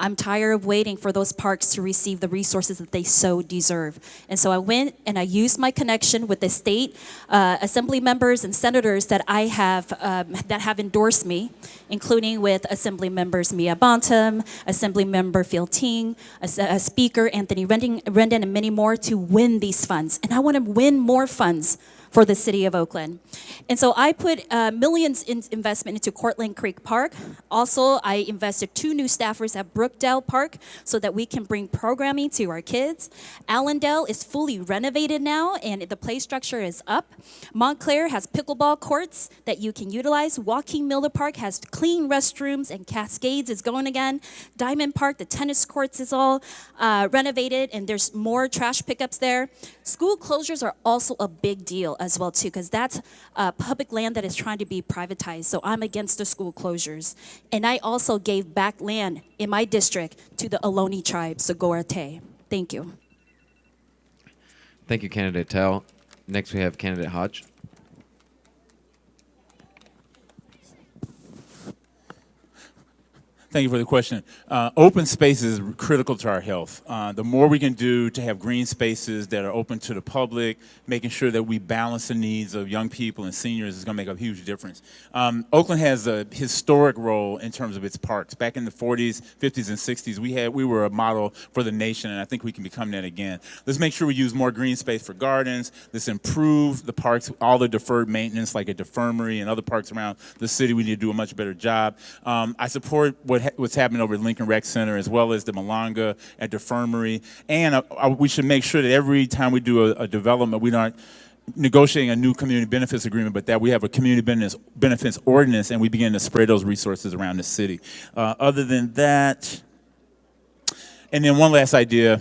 I'm tired of waiting for those parks to receive the resources that they so deserve. And so I went and I used my connection with the state assembly members and senators that I have that have endorsed me, including with Assembly members Mia Bontum, Assembly member Phil Ting, Speaker Anthony Rendon, and many more to win these funds. And I want to win more funds for the city of Oakland. And so I put millions in investment into Cortland Creek Park. Also, I invested 2 new staffers at Brookdale Park so that we can bring programming to our kids. Allendale is fully renovated now and the play structure is up. Montclair has pickleball courts that you can utilize. Joaquin Miller Park has clean restrooms and Cascades is going again. Diamond Park, the tennis courts is all renovated and there's more trash pickups there. School closures are also a big deal as well too, because that's public land that is trying to be privatized. So I'm against the school closures. And I also gave back land in my district to the Ohlone tribe, Sogorea-Te. Thank you. Thank you, candidate Tell. Next, we have candidate Hodge. Thank you for the question. Open space is critical to our health. The more we can do to have green spaces that are open to the public, making sure that we balance the needs of young people and seniors is going to make a huge difference. Oakland has a historic role in terms of its parks. Back in the 40s, 50s, and 60s, we were a model for the nation, and I think we can become that again. Let's make sure we use more green space for gardens. Let's improve the parks, all the deferred maintenance like at the Infirmary and other parks around the city. We need to do a much better job. I support what's happening over at Lincoln Rec Center, as well as the Malanga at the Infirmary. And we should make sure that every time we do a development, we aren't negotiating a new community benefits agreement, but that we have a community benefits ordinance and we begin to spread those resources around the city. Other than that, and then one last idea,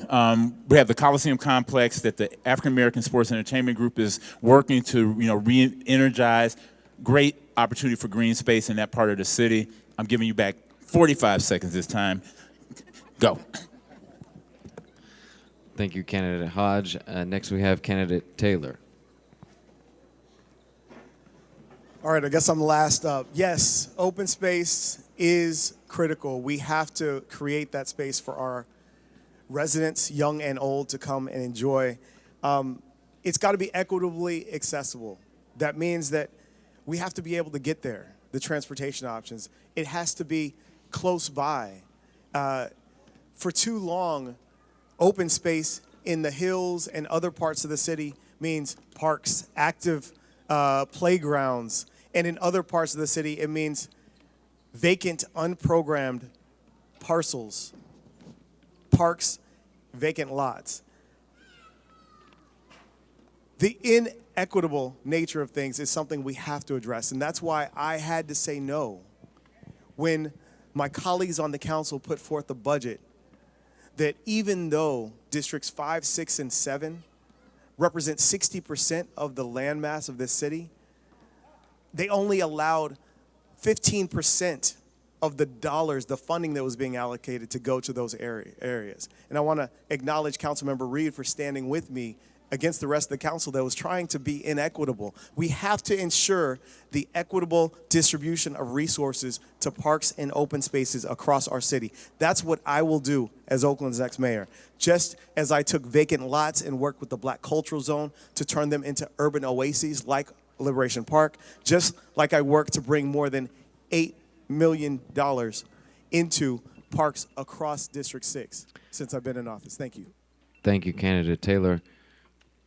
we have the Coliseum complex that the African American Sports Entertainment Group is working to re-energize. Great opportunity for green space in that part of the city. I'm giving you back 45 seconds this time. Go. Thank you, candidate Hodge. Next, we have candidate Taylor. All right, I guess I'm last up. Yes, open space is critical. We have to create that space for our residents, young and old, to come and enjoy. It's got to be equitably accessible. That means that we have to be able to get there, the transportation options. It has to be close by. For too long, open space in the hills and other parts of the city means parks, active playgrounds, and in other parts of the city, it means vacant, unprogrammed parcels, parks, vacant lots. The equitable nature of things is something we have to address. And that's why I had to say no when my colleagues on the council put forth a budget that even though districts 5, 6, and 7 represent 60% of the landmass of this city, they only allowed 15% of the dollars, the funding that was being allocated to go to those areas. And I want to acknowledge Councilmember Reed for standing with me against the rest of the council that was trying to be inequitable. We have to ensure the equitable distribution of resources to parks and open spaces across our city. That's what I will do as Oakland's next mayor. Just as I took vacant lots and worked with the Black Cultural Zone to turn them into urban oases like Liberation Park, just like I worked to bring more than $8 million into parks across District 6 since I've been in office. Thank you. Thank you, candidate Taylor.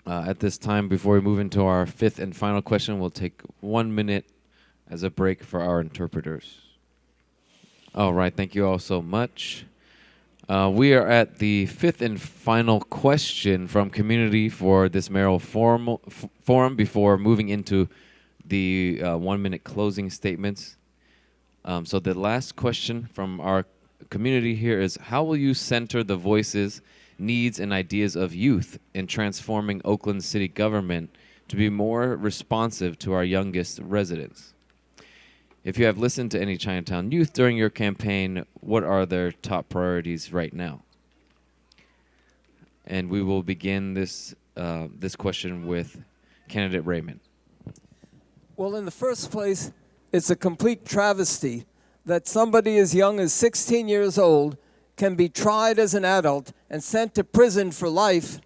At this time, before we move into our fifth and final question, we'll take 1 minute as a break for our interpreters. All right, thank you all so much. We are at the fifth and final question from community for this mayoral forum before moving into the 1 minute closing statements. So the last question from our community here is, how will you center the voices, needs, and ideas of youth in transforming Oakland city government to be more responsive to our youngest residents? If you have listened to any Chinatown youth during your campaign, what are their top priorities right now? And we will begin this question with candidate Raymond. Well, in the first place, it's a complete travesty that somebody as young as 16 years old can be tried as an adult and sent to prison for life,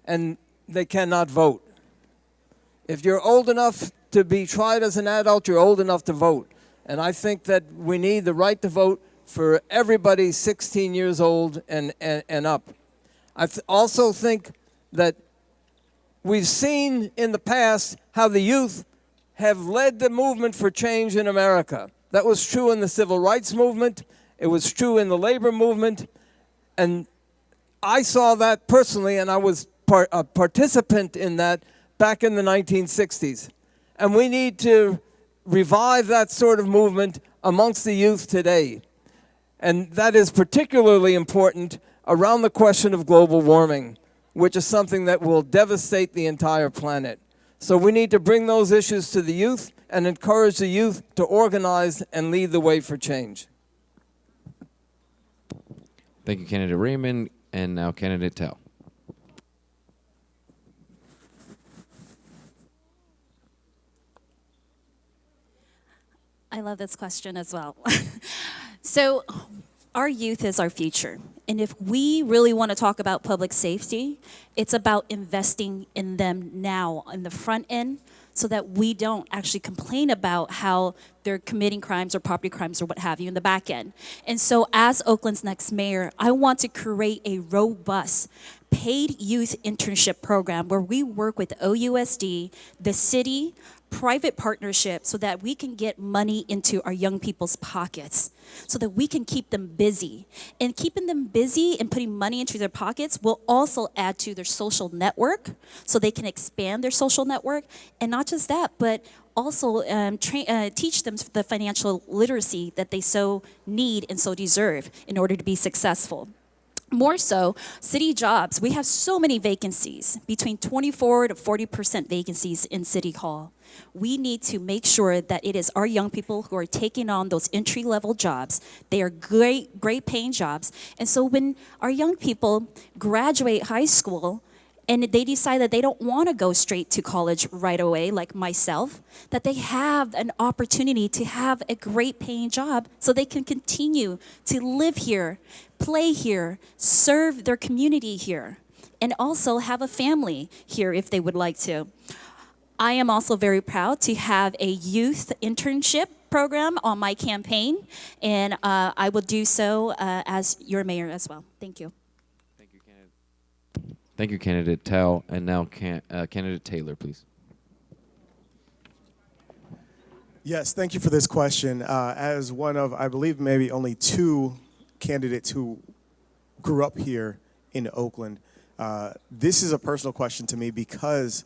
and they cannot vote. If you're old enough to be tried as an adult, you're old enough to vote. And I think that we need the right to vote for everybody 16 years old and up. I also think that we've seen in the past how the youth have led the movement for change in America. That was true in the civil rights movement. It was true in the labor movement. And I saw that personally, and I was a participant in that back in the 1960s. And we need to revive that sort of movement amongst the youth today. And that is particularly important around the question of global warming, which is something that will devastate the entire planet. So we need to bring those issues to the youth and encourage the youth to organize and lead the way for change. Thank you, candidate Raymond. And now candidate Tao. I love this question as well. So our youth is our future. And if we really want to talk about public safety, it's about investing in them now on the front end so that we don't actually complain about how they're committing crimes or property crimes or what have you in the back end. And so as Oakland's next mayor, I want to create a robust paid youth internship program where we work with OUSD, the city, private partnership so that we can get money into our young people's pockets so that we can keep them busy. And keeping them busy and putting money into their pockets will also add to their social network so they can expand their social network. And not just that, but also teach them the financial literacy that they so need and so deserve in order to be successful. More so, city jobs, we have so many vacancies, between 24 to 40% vacancies in City Hall. We need to make sure that it is our young people who are taking on those entry-level jobs. They are great paying jobs. And so when our young people graduate high school and they decide that they don't want to go straight to college right away, like myself, that they have an opportunity to have a great paying job so they can continue to live here, play here, serve their community here, and also have a family here if they would like to. I am also very proud to have a youth internship program on my campaign, and I will do so as your mayor as well. Thank you. Thank you, candidate Tao. And now candidate Taylor, please. Yes, thank you for this question. As one of, I believe, maybe only two candidates who grew up here in Oakland, this is a personal question to me because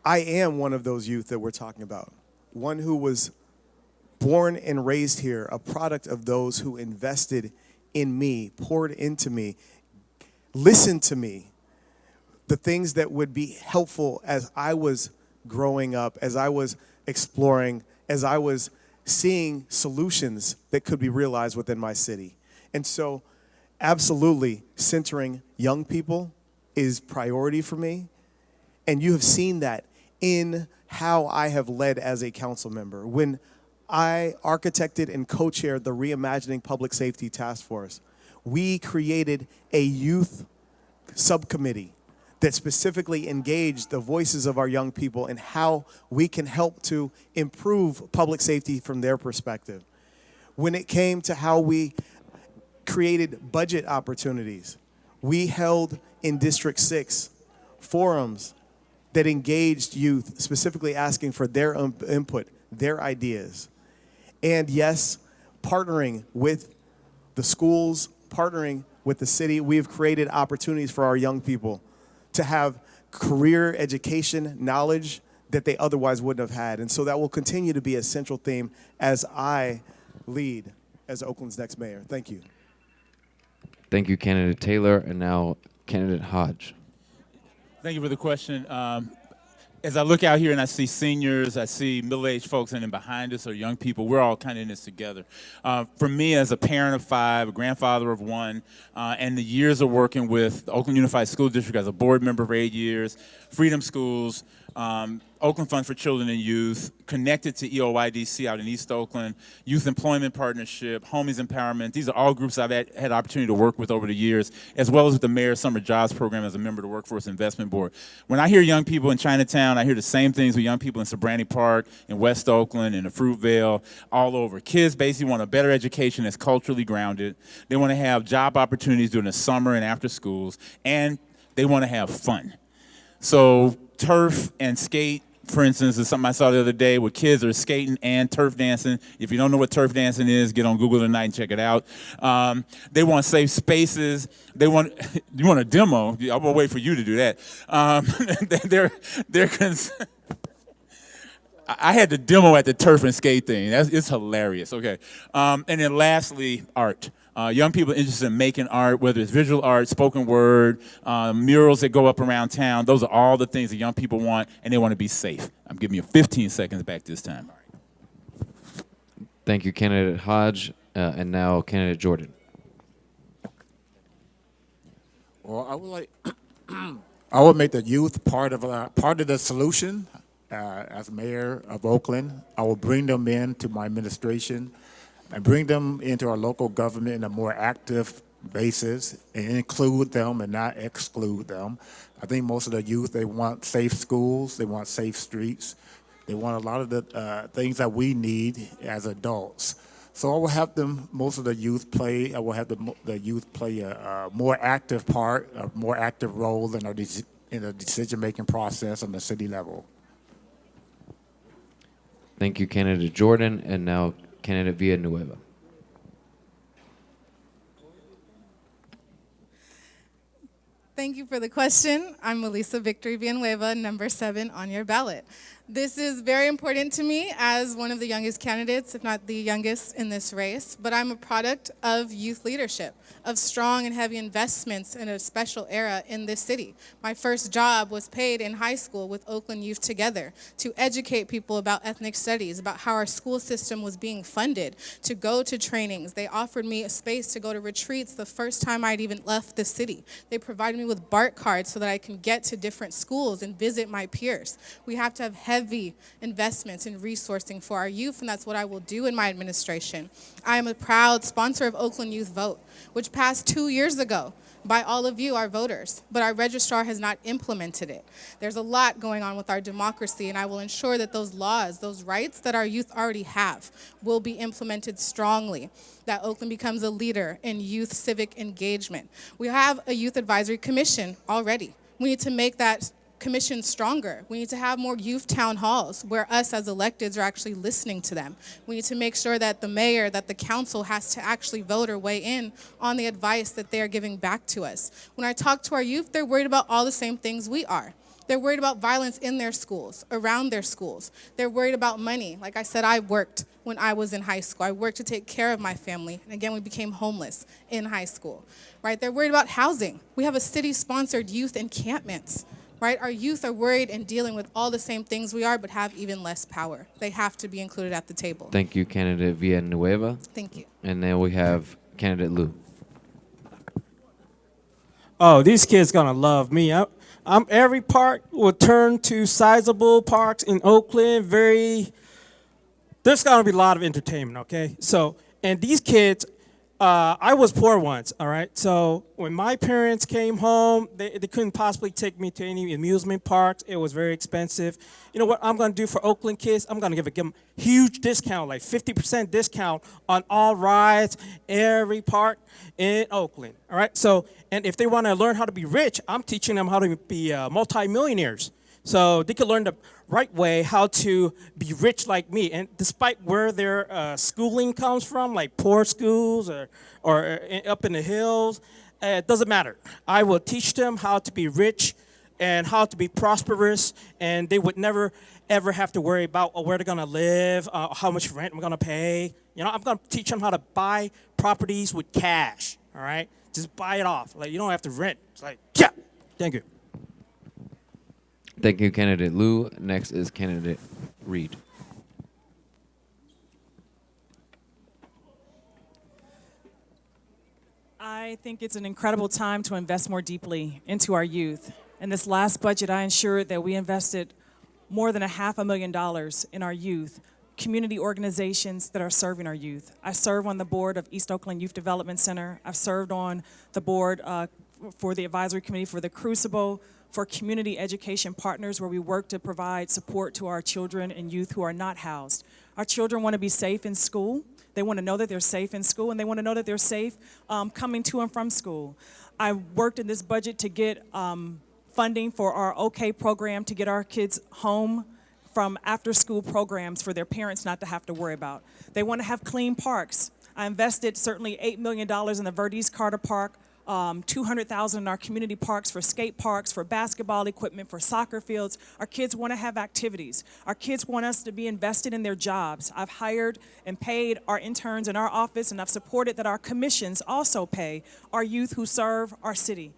I am one of those youth that we're talking about, one who was born and raised here, a product of those who invested in me, poured into me, listened to me, the things that would be helpful as I was growing up, as I was exploring, as I was seeing solutions that could be realized within my city. And so, absolutely, centering young people is priority for me. And you have seen that in how I have led as a council member. When I architected and co-chaired the Reimagining Public Safety Task Force, we created a youth subcommittee that specifically engaged the voices of our young people and how we can help to improve public safety from their perspective. When it came to how we created budget opportunities, we held in District 6 forums that engaged youth, specifically asking for their input, their ideas. And yes, partnering with the schools, partnering with the city, we have created opportunities for our young people to have career education, knowledge that they otherwise wouldn't have had. And so that will continue to be a central theme as I lead as Oakland's next mayor. Thank you. Thank you, Candidate Taylor. And now, Candidate Hodge. Thank you for the question. As I look out here and I see seniors, I see middle-aged folks, and then behind us are young people. We're all kind of in this together. For me, as a parent of 5, a grandfather of 1, and the years of working with the Oakland Unified School District as a board member for 8 years, Freedom Schools, Oakland Fund for Children and Youth, connected to EBAYC out in East Oakland, Youth Employment Partnership, Homies Empowerment. These are all groups I've had opportunity to work with over the years, as well as with the Mayor's Summer Jobs Program as a member of the Workforce Investment Board. When I hear young people in Chinatown, I hear the same things with young people in Sobrani Park, in West Oakland, in the Fruitvale, all over. Kids basically want a better education that's culturally grounded. They want to have job opportunities during the summer and after schools, and they want to have fun. So turf and skate, for instance, is something I saw the other day where kids are skating and turf dancing. If you don't know what turf dancing is, get on Google tonight and check it out. They want safe spaces. They want, you want a demo? I will wait for you to do that. I had the demo at the turf and skate thing. It's hilarious. Okay. And then lastly, art. Young people interested in making art, whether it's visual art, spoken word, murals that go up around town. Those are all the things that young people want, and they want to be safe. I'm giving you 15 seconds back this time. Thank you, Candidate Hodge. And now, Candidate Jordan. Well, I would like, I would make the youth part of the solution. As mayor of Oakland, I will bring them into my administration and bring them into our local government in a more active basis and include them and not exclude them. I think most of the youth, they want safe schools, they want safe streets, they want a lot of the things that we need as adults. So I will have them, most of the youth play, I will have the youth play a more active part, a more active role in the decision-making process on the city level. Thank you, Candidate Jordan. And now, Candidate Villanueva. Thank you for the question. I'm Melissa Victory Villanueva, number 7 on your ballot. This is very important to me as one of the youngest candidates, if not the youngest in this race, but I'm a product of youth leadership, of strong and heavy investments in a special era in this city. My first job was paid in high school with Oakland Youth Together to educate people about ethnic studies, about how our school system was being funded, to go to trainings. They offered me a space to go to retreats the first time I'd even left the city. They provided me with BART cards so that I can get to different schools and visit my peers. We have to have heavy investments in resourcing for our youth, and that's what I will do in my administration. I am a proud sponsor of Oakland Youth Vote, which passed 2 years ago by all of you, our voters, but our registrar has not implemented it. There's a lot going on with our democracy, and I will ensure that those laws, those rights that our youth already have, will be implemented strongly, that Oakland becomes a leader in youth civic engagement. We have a youth advisory commission already. We need to make that commission stronger. We need to have more youth town halls where us as electeds are actually listening to them. We need to make sure that the mayor, that the council has to actually vote or weigh in on the advice that they are giving back to us. When I talk to our youth, they're worried about all the same things we are. They're worried about violence in their schools, around their schools. They're worried about money. Like I said, I worked when I was in high school. I worked to take care of my family. And again, we became homeless in high school, right? They're worried about housing. We have a city-sponsored youth encampments, right? Our youth are worried and dealing with all the same things we are, but have even less power. They have to be included at the table. Thank you, candidate Villanueva. Thank you. And then we have candidate Lou. Oh, these kids gonna love me. Every park will turn to sizable parks in Oakland. There's gonna be a lot of entertainment, okay? So, and these kids, I was poor once, all right? So when my parents came home, they couldn't possibly take me to any amusement parks. It was very expensive. You know what I'm gonna do for Oakland kids? I'm gonna give them huge discount, like 50% discount on all rides, every park in Oakland, all right? So, and if they wanna learn how to be rich, I'm teaching them how to be multimillionaires. So they could learn the right way how to be rich like me. And despite where their schooling comes from, like poor schools or up in the hills, it doesn't matter. I will teach them how to be rich and how to be prosperous, and they would never, ever have to worry about where they're gonna live, how much rent I'm gonna pay. You know, I'm gonna teach them how to buy properties with cash, all right? Just buy it off. Like, you don't have to rent. It's like, yeah, thank you. Thank you, candidate Lou. Next is candidate Reed. I think it's an incredible time to invest more deeply into our youth. In this last budget, I ensured that we invested more than $500,000 in our youth, community organizations that are serving our youth. I serve on the board of East Oakland Youth Development Center. I've served on the board for the advisory committee for the Crucible, for community education partners, where we work to provide support to our children and youth who are not housed. Our children want to be safe in school. They want to know that they're safe in school, and they want to know that they're safe coming to and from school. I worked in this budget to get funding for our OK program to get our kids home from after-school programs for their parents not to have to worry about. They want to have clean parks. I invested certainly $8 million in the Verdes Carter Park, $200,000 in our community parks for skate parks, for basketball equipment, for soccer fields. Our kids want to have activities. Our kids want us to be invested in their jobs. I've hired and paid our interns in our office, and I've supported that our commissions also pay our youth who serve our city.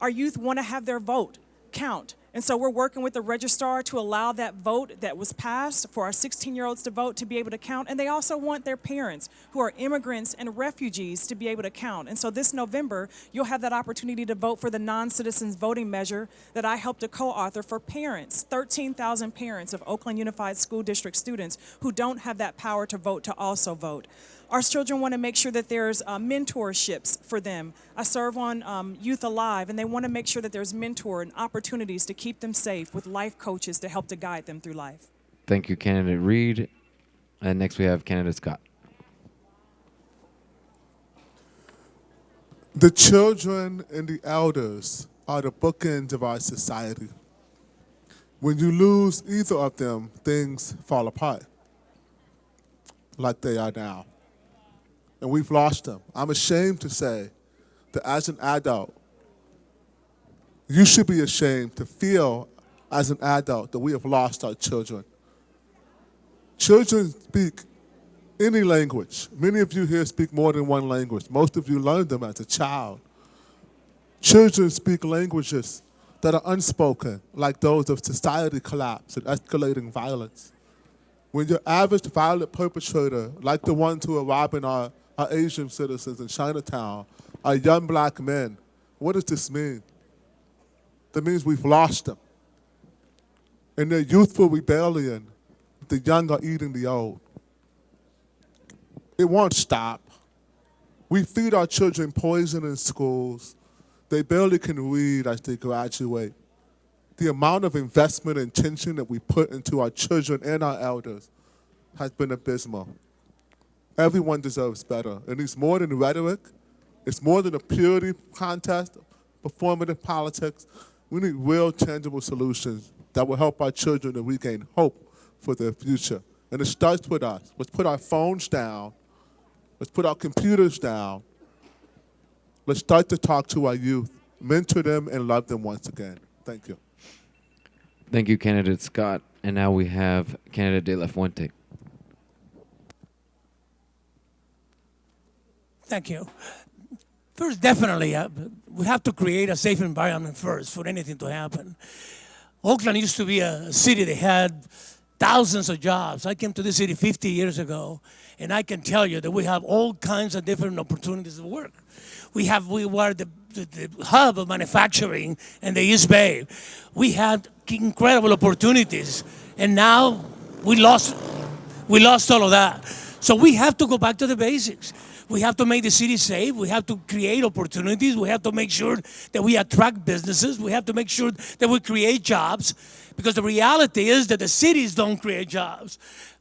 Our youth want to have their vote count. And so we're working with the registrar to allow that vote that was passed for our 16-year-olds to vote to be able to count. And they also want their parents, who are immigrants and refugees, to be able to count. And so this November, you'll have that opportunity to vote for the non-citizens voting measure that I helped to co-author for parents, 13,000 parents of Oakland Unified School District students who don't have that power to vote to also vote. Our children want to make sure that there's mentorships for them. I serve on Youth Alive, and they want to make sure that there's mentor and opportunities to keep them safe with life coaches to help to guide them through life. Thank you, candidate Reed. And next we have candidate Scott. The children and the elders are the bookends of our society. When you lose either of them, things fall apart, like they are now. And we've lost them. I'm ashamed to say that as an adult, you should be ashamed to feel as an adult that we have lost our children. Children speak any language. Many of you here speak more than one language. Most of you learned them as a child. Children speak languages that are unspoken, like those of society collapse and escalating violence. When your average violent perpetrator, like the ones who are robbing our Asian citizens in Chinatown, are young black men, what does this mean? That means we've lost them. In their youthful rebellion, the young are eating the old. It won't stop. We feed our children poison in schools. They barely can read as they graduate. The amount of investment and attention that we put into our children and our elders has been abysmal. Everyone deserves better. And it's more than rhetoric. It's more than a purity contest, performative politics. We need real, tangible solutions that will help our children to regain hope for their future. And it starts with us. Let's put our phones down. Let's put our computers down. Let's start to talk to our youth, mentor them, and love them once again. Thank you. Thank you, candidate Scott. And now we have candidate De La Fuente. Thank you. First, definitely, we have to create a safe environment first for anything to happen. Oakland used to be a city that had thousands of jobs. I came to this city 50 years ago, and I can tell you that we have all kinds of different opportunities of work. We were the hub of manufacturing in the East Bay. We had incredible opportunities, and now we lost all of that. So we have to go back to the basics. We have to make the city safe. We have to create opportunities. We have to make sure that we attract businesses. We have to make sure that we create jobs, because the reality is that the cities don't create jobs.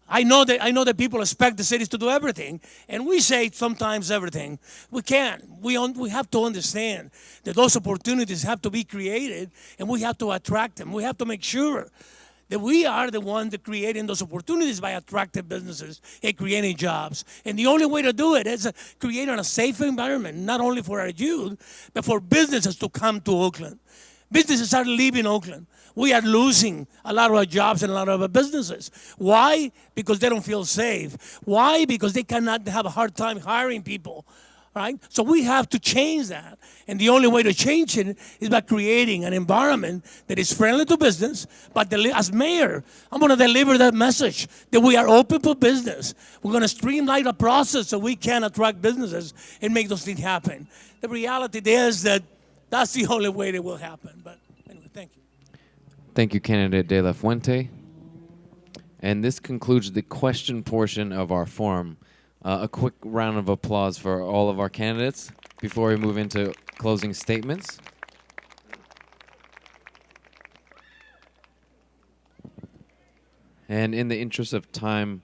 I know that people expect the cities to do everything, and we say sometimes everything. We can't. We have to understand that those opportunities have to be created, and we have to attract them. We have to make sure that we are the ones that creating those opportunities by attracting businesses and creating jobs. And the only way to do it is creating a safe environment, not only for our youth, but for businesses to come to Oakland. Businesses are leaving Oakland. We are losing a lot of our jobs and a lot of our businesses. Why? Because they don't feel safe. Why? Because they cannot have a hard time hiring people. Right? So we have to change that. And the only way to change it is by creating an environment that is friendly to business. But as mayor, I'm going to deliver that message that we are open for business. We're going to streamline the process so we can attract businesses and make those things happen. The reality is that that's the only way that will happen. But anyway, thank you. Thank you, candidate De La Fuente. And this concludes the question portion of our forum. A quick round of applause for all of our candidates before we move into closing statements. And in the interest of time,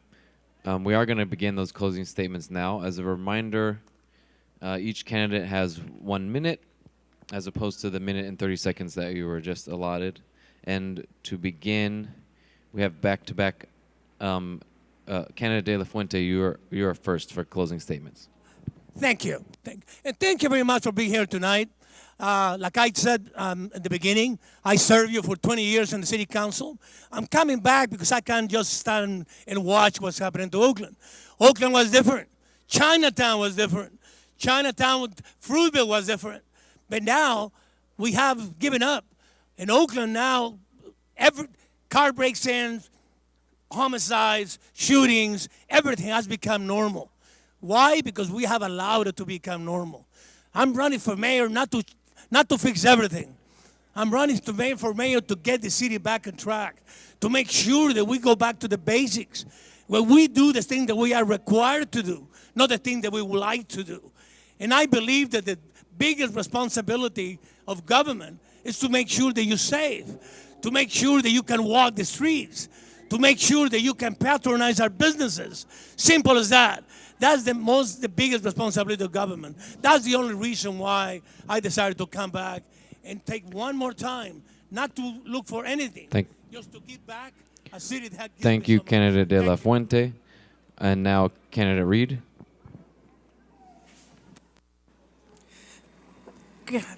we are going to begin those closing statements now. As a reminder, each candidate has 1 minute, as opposed to the minute and 30 seconds that you were just allotted. And to begin, we have back-to-back candidate De La Fuente, you're first for closing statements. Thank you. And thank you very much for being here tonight. Like I said at the beginning, I served you for 20 years in the city council. I'm coming back because I can't just stand and watch what's happening to Oakland. Oakland was different. Chinatown was different. Chinatown, Fruitville was different. But now we have given up. In Oakland now, every car breaks in, homicides, shootings, everything has become normal. Why? Because we have allowed it to become normal. I'm running for mayor not to fix everything. I'm running for mayor to get the city back on track, to make sure that we go back to the basics, where we do the thing that we are required to do, not the thing that we would like to do. And I believe that the biggest responsibility of government is to make sure that you're safe, to make sure that you can walk the streets, to make sure that you can patronize our businesses. Simple as that. That's the biggest responsibility of government. That's the only reason why I decided to come back and take one more time, not to look for anything, just to give back a city that had given Thank me you, so much. candidate De La Fuente. And now, candidate Reed.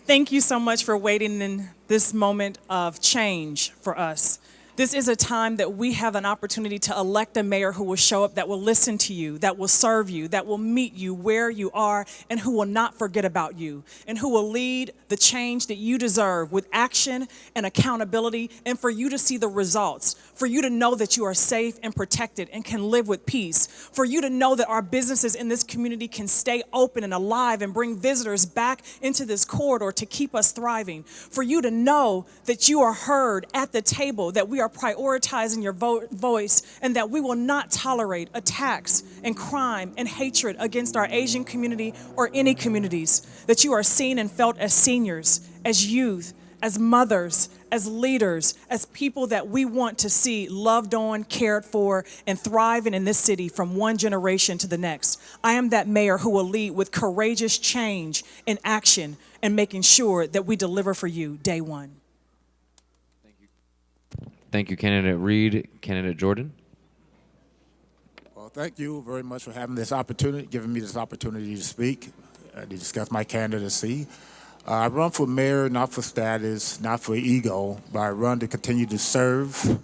Thank you so much for waiting in this moment of change for us. This is a time that we have an opportunity to elect a mayor who will show up, that will listen to you, that will serve you, that will meet you where you are, and who will not forget about you, and who will lead the change that you deserve with action and accountability, and for you to see the results, for you to know that you are safe and protected and can live with peace, for you to know that our businesses in this community can stay open and alive and bring visitors back into this corridor to keep us thriving, for you to know that you are heard at the table, that we are prioritizing your voice, and that we will not tolerate attacks and crime and hatred against our Asian community or any communities, that you are seen and felt as seniors, as youth, as mothers, as leaders, as people that we want to see loved on, cared for, and thriving in this city from one generation to the next. I am that mayor who will lead with courageous change and action and making sure that we deliver for you day one. Thank you, candidate Reed. Candidate Jordan. Well, thank you very much for having this opportunity, giving me this opportunity to speak, to discuss my candidacy. I run for mayor, not for status, not for ego, but I run to continue to serve.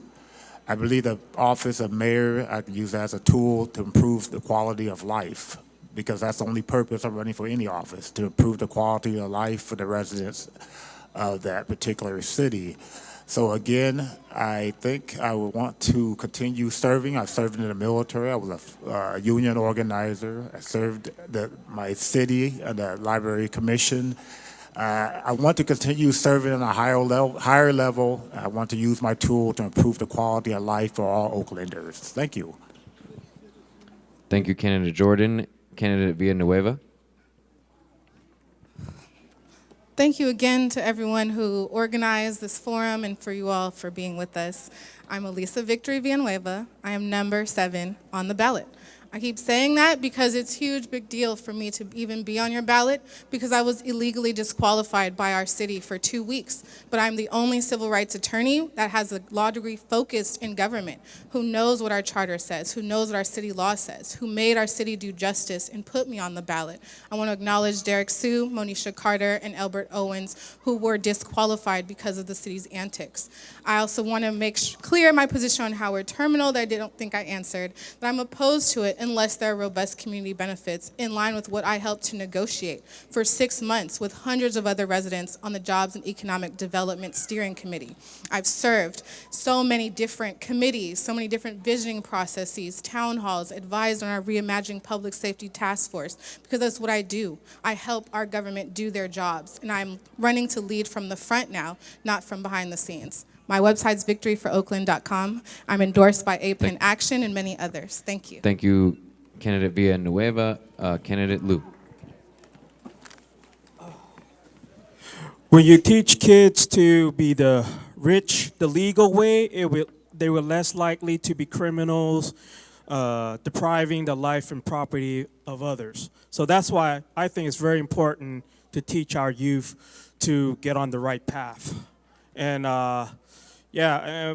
I believe the office of mayor, I can use that as a tool to improve the quality of life, because that's the only purpose of running for any office, to improve the quality of life for the residents of that particular city. So again, I think I would want to continue serving. I served in the military. I was a union organizer. I served my city and the library commission. I want to continue serving on a higher level. I want to use my tool to improve the quality of life for all Oaklanders. Thank you. Thank you, Candidate Jordan. Candidate Villanueva. Thank you again to everyone who organized this forum and for you all for being with us. I'm Elisa Victory Villanueva. I am number 7 on the ballot. I keep saying that because it's a huge, big deal for me to even be on your ballot, because I was illegally disqualified by our city for 2 weeks. But I'm the only civil rights attorney that has a law degree focused in government, who knows what our charter says, who knows what our city law says, who made our city do justice and put me on the ballot. I want to acknowledge Derek Sue, Monisha Carter, and Albert Owens, who were disqualified because of the city's antics. I also want to make clear my position on Howard Terminal that I don't think I answered, that I'm opposed to it unless there are robust community benefits in line with what I helped to negotiate for 6 months with hundreds of other residents on the Jobs and Economic Development Steering Committee. I've served so many different committees, so many different visioning processes, town halls, advised on our Reimagining Public Safety Task Force, because that's what I do. I help our government do their jobs, and I'm running to lead from the front now, not from behind the scenes. My website's victoryforoakland.com. I'm endorsed by APEN Action and many others. Thank you. Thank you, Candidate Villanueva. Candidate Liu. When you teach kids to be the rich the legal way, they were less likely to be criminals, depriving the life and property of others. So that's why I think it's very important to teach our youth to get on the right path. And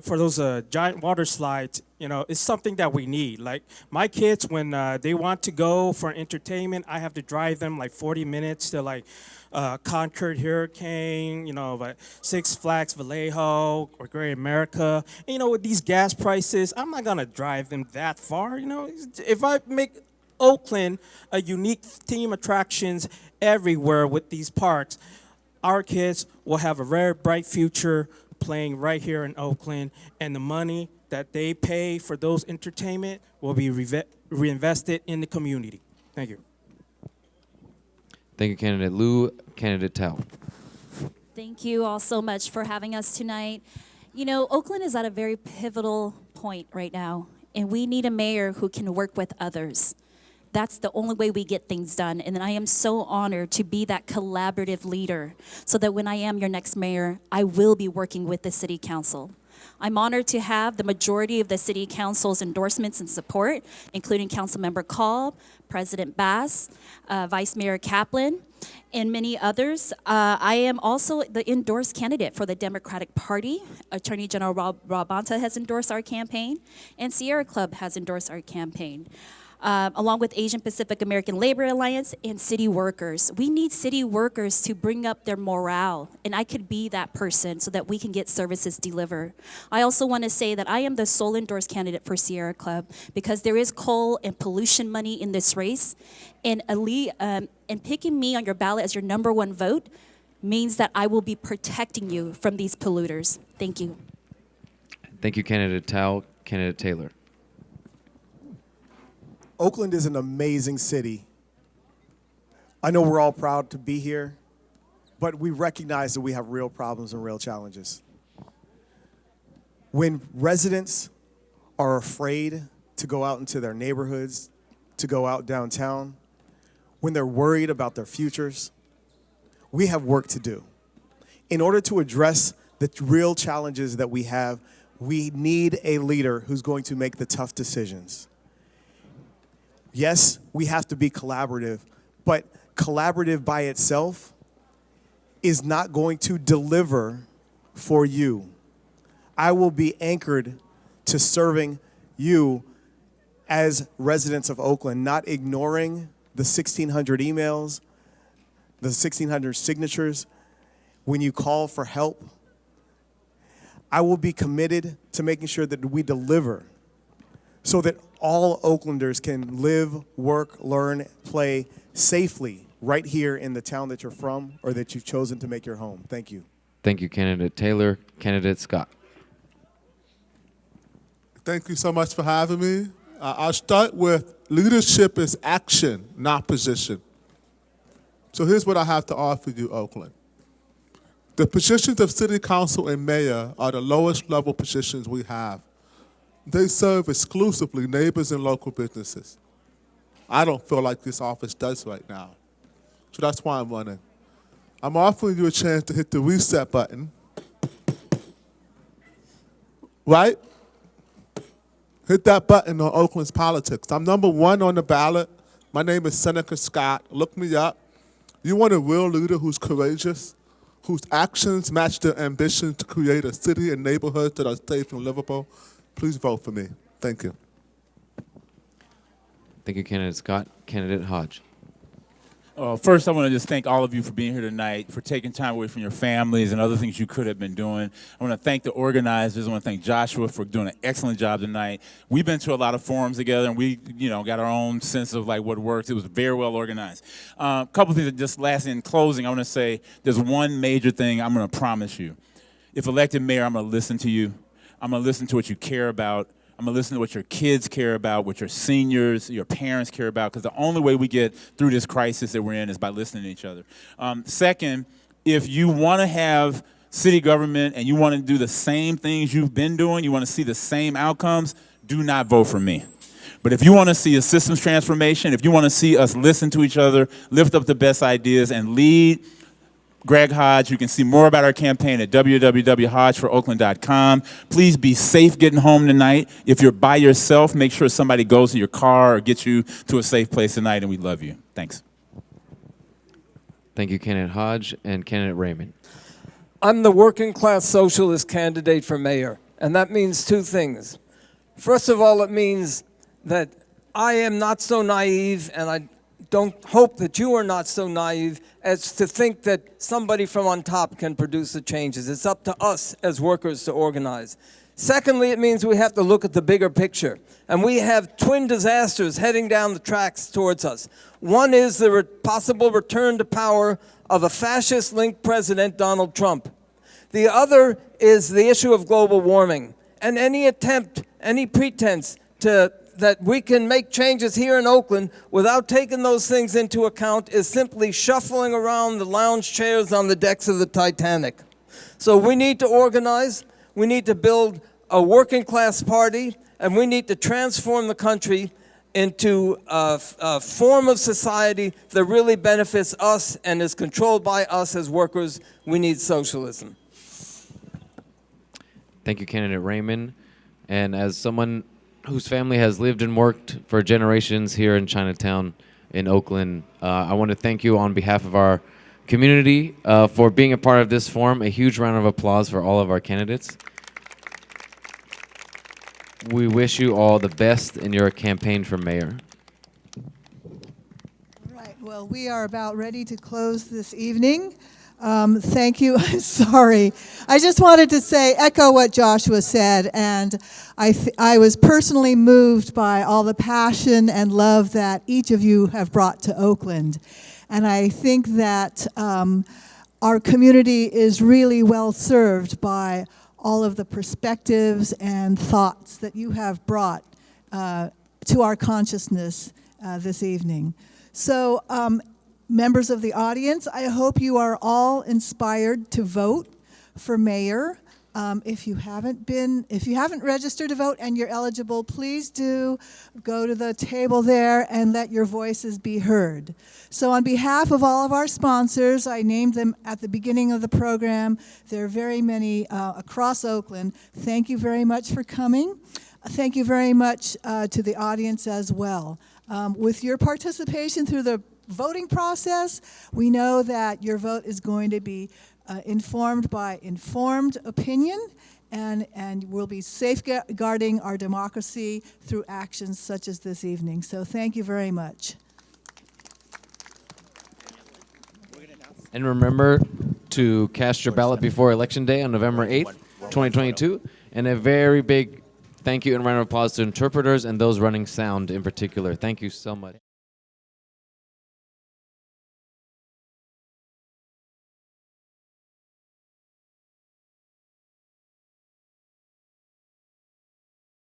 for those giant water slides, it's something that we need. Like my kids, when they want to go for entertainment, I have to drive them like 40 minutes to like Concord Hurricane, like Six Flags Vallejo or Great America. And, with these gas prices, I'm not gonna drive them that far. If I make Oakland a unique theme attractions everywhere with these parks, our kids will have a very bright future playing right here in Oakland, and the money that they pay for those entertainment will be reinvested in the community. Thank you. Thank you, Candidate Liu. Candidate Tao. Thank you all so much for having us tonight. Oakland is at a very pivotal point right now, and we need a mayor who can work with others. That's the only way we get things done. And I am so honored to be that collaborative leader so that when I am your next mayor, I will be working with the city council. I'm honored to have the majority of the city council's endorsements and support, including Councilmember Call, President Bass, Vice Mayor Kaplan, and many others. I am also the endorsed candidate for the Democratic Party. Attorney General Rob Bonta has endorsed our campaign, and Sierra Club has endorsed our campaign. Along with Asian Pacific American Labor Alliance and city workers. We need city workers to bring up their morale, and I could be that person so that we can get services delivered. I also want to say that I am the sole endorsed candidate for Sierra Club because there is coal and pollution money in this race, and picking me on your ballot as your #1 vote means that I will be protecting you from these polluters. Thank you. Thank you, Candidate Tao. Candidate Taylor. Oakland is an amazing city. I know we're all proud to be here, but we recognize that we have real problems and real challenges. When residents are afraid to go out into their neighborhoods, to go out downtown, when they're worried about their futures, we have work to do. In order to address the real challenges that we have, we need a leader who's going to make the tough decisions. Yes, we have to be collaborative, but collaborative by itself is not going to deliver for you. I will be anchored to serving you as residents of Oakland, not ignoring the 1,600 emails, the 1,600 signatures when you call for help. I will be committed to making sure that we deliver so that all Oaklanders can live, work, learn, play safely right here in the town that you're from or that you've chosen to make your home. Thank you. Thank you, Candidate Taylor. Candidate Scott. Thank you so much for having me. I'll start with leadership is action, not position. So here's what I have to offer you, Oakland. The positions of city council and mayor are the lowest level positions we have. They serve exclusively neighbors and local businesses. I don't feel like this office does right now. So that's why I'm running. I'm offering you a chance to hit the reset button. Right? Hit that button on Oakland's politics. I'm number 1 on the ballot. My name is Senator Scott. Look me up. You want a real leader who's courageous, whose actions match their ambition to create a city and neighborhoods that are safe and livable? Please vote for me. Thank you. Thank you, Candidate Scott. Candidate Hodge. First, I want to just thank all of you for being here tonight, for taking time away from your families and other things you could have been doing. I want to thank the organizers. I want to thank Joshua for doing an excellent job tonight. We've been to a lot of forums together, and we, got our own sense of like what works. It was very well organized. A couple things that just last in closing, I want to say there's one major thing I'm going to promise you. If elected mayor, I'm going to listen to you. I'm going to listen to what you care about. I'm going to listen to what your kids care about, what your seniors, your parents care about, because the only way we get through this crisis that we're in is by listening to each other. Second, if you want to have city government and you want to do the same things you've been doing, you want to see the same outcomes, do not vote for me. But if you want to see a systems transformation, if you want to see us listen to each other, lift up the best ideas, and lead Greg Hodge. You can see more about our campaign at www.hodgeforoakland.com. Please be safe getting home tonight. If you're by yourself, make sure somebody goes to your car or gets you to a safe place tonight, and we love you. Thanks. Thank you, Candidate Hodge. And Candidate Raymond. I'm the working class socialist candidate for mayor, and that means two things. First of all, it means that I am not so naive, and I don't hope that you are not so naive as to think that somebody from on top can produce the changes. It's up to us as workers to organize. Secondly, it means we have to look at the bigger picture. And we have twin disasters heading down the tracks towards us. One is the possible return to power of a fascist-linked president, Donald Trump. The other is the issue of global warming. And any attempt, any pretense that we can make changes here in Oakland without taking those things into account is simply shuffling around the lounge chairs on the decks of the Titanic. So we need to organize, we need to build a working class party, and we need to transform the country into a form of society that really benefits us and is controlled by us as workers. We need socialism. Thank you, Candidate Raymond. And as someone whose family has lived and worked for generations here in Chinatown in Oakland, I want to thank you on behalf of our community for being a part of this forum. A huge round of applause for all of our candidates. We wish you all the best in your campaign for mayor. All right, well, we are about ready to close this evening. Thank you. Sorry. I just wanted to echo what Joshua said, and I was personally moved by all the passion and love that each of you have brought to Oakland. And I think that our community is really well served by all of the perspectives and thoughts that you have brought to our consciousness this evening. So, members of the audience, I hope you are all inspired to vote for mayor. If you haven't registered to vote and you're eligible, please do go to the table there and let your voices be heard. So on behalf of all of our sponsors, I named them at the beginning of the program. There are very many across Oakland. Thank you very much for coming. Thank you very much to the audience as well. With your participation through the voting process, we know that your vote is going to be informed by informed opinion, and we'll be safeguarding our democracy through actions such as this evening. So thank you very much. And remember to cast your ballot before Election Day on November 8th, 2022. And a very big thank you and round of applause to interpreters and those running sound in particular. Thank you so much.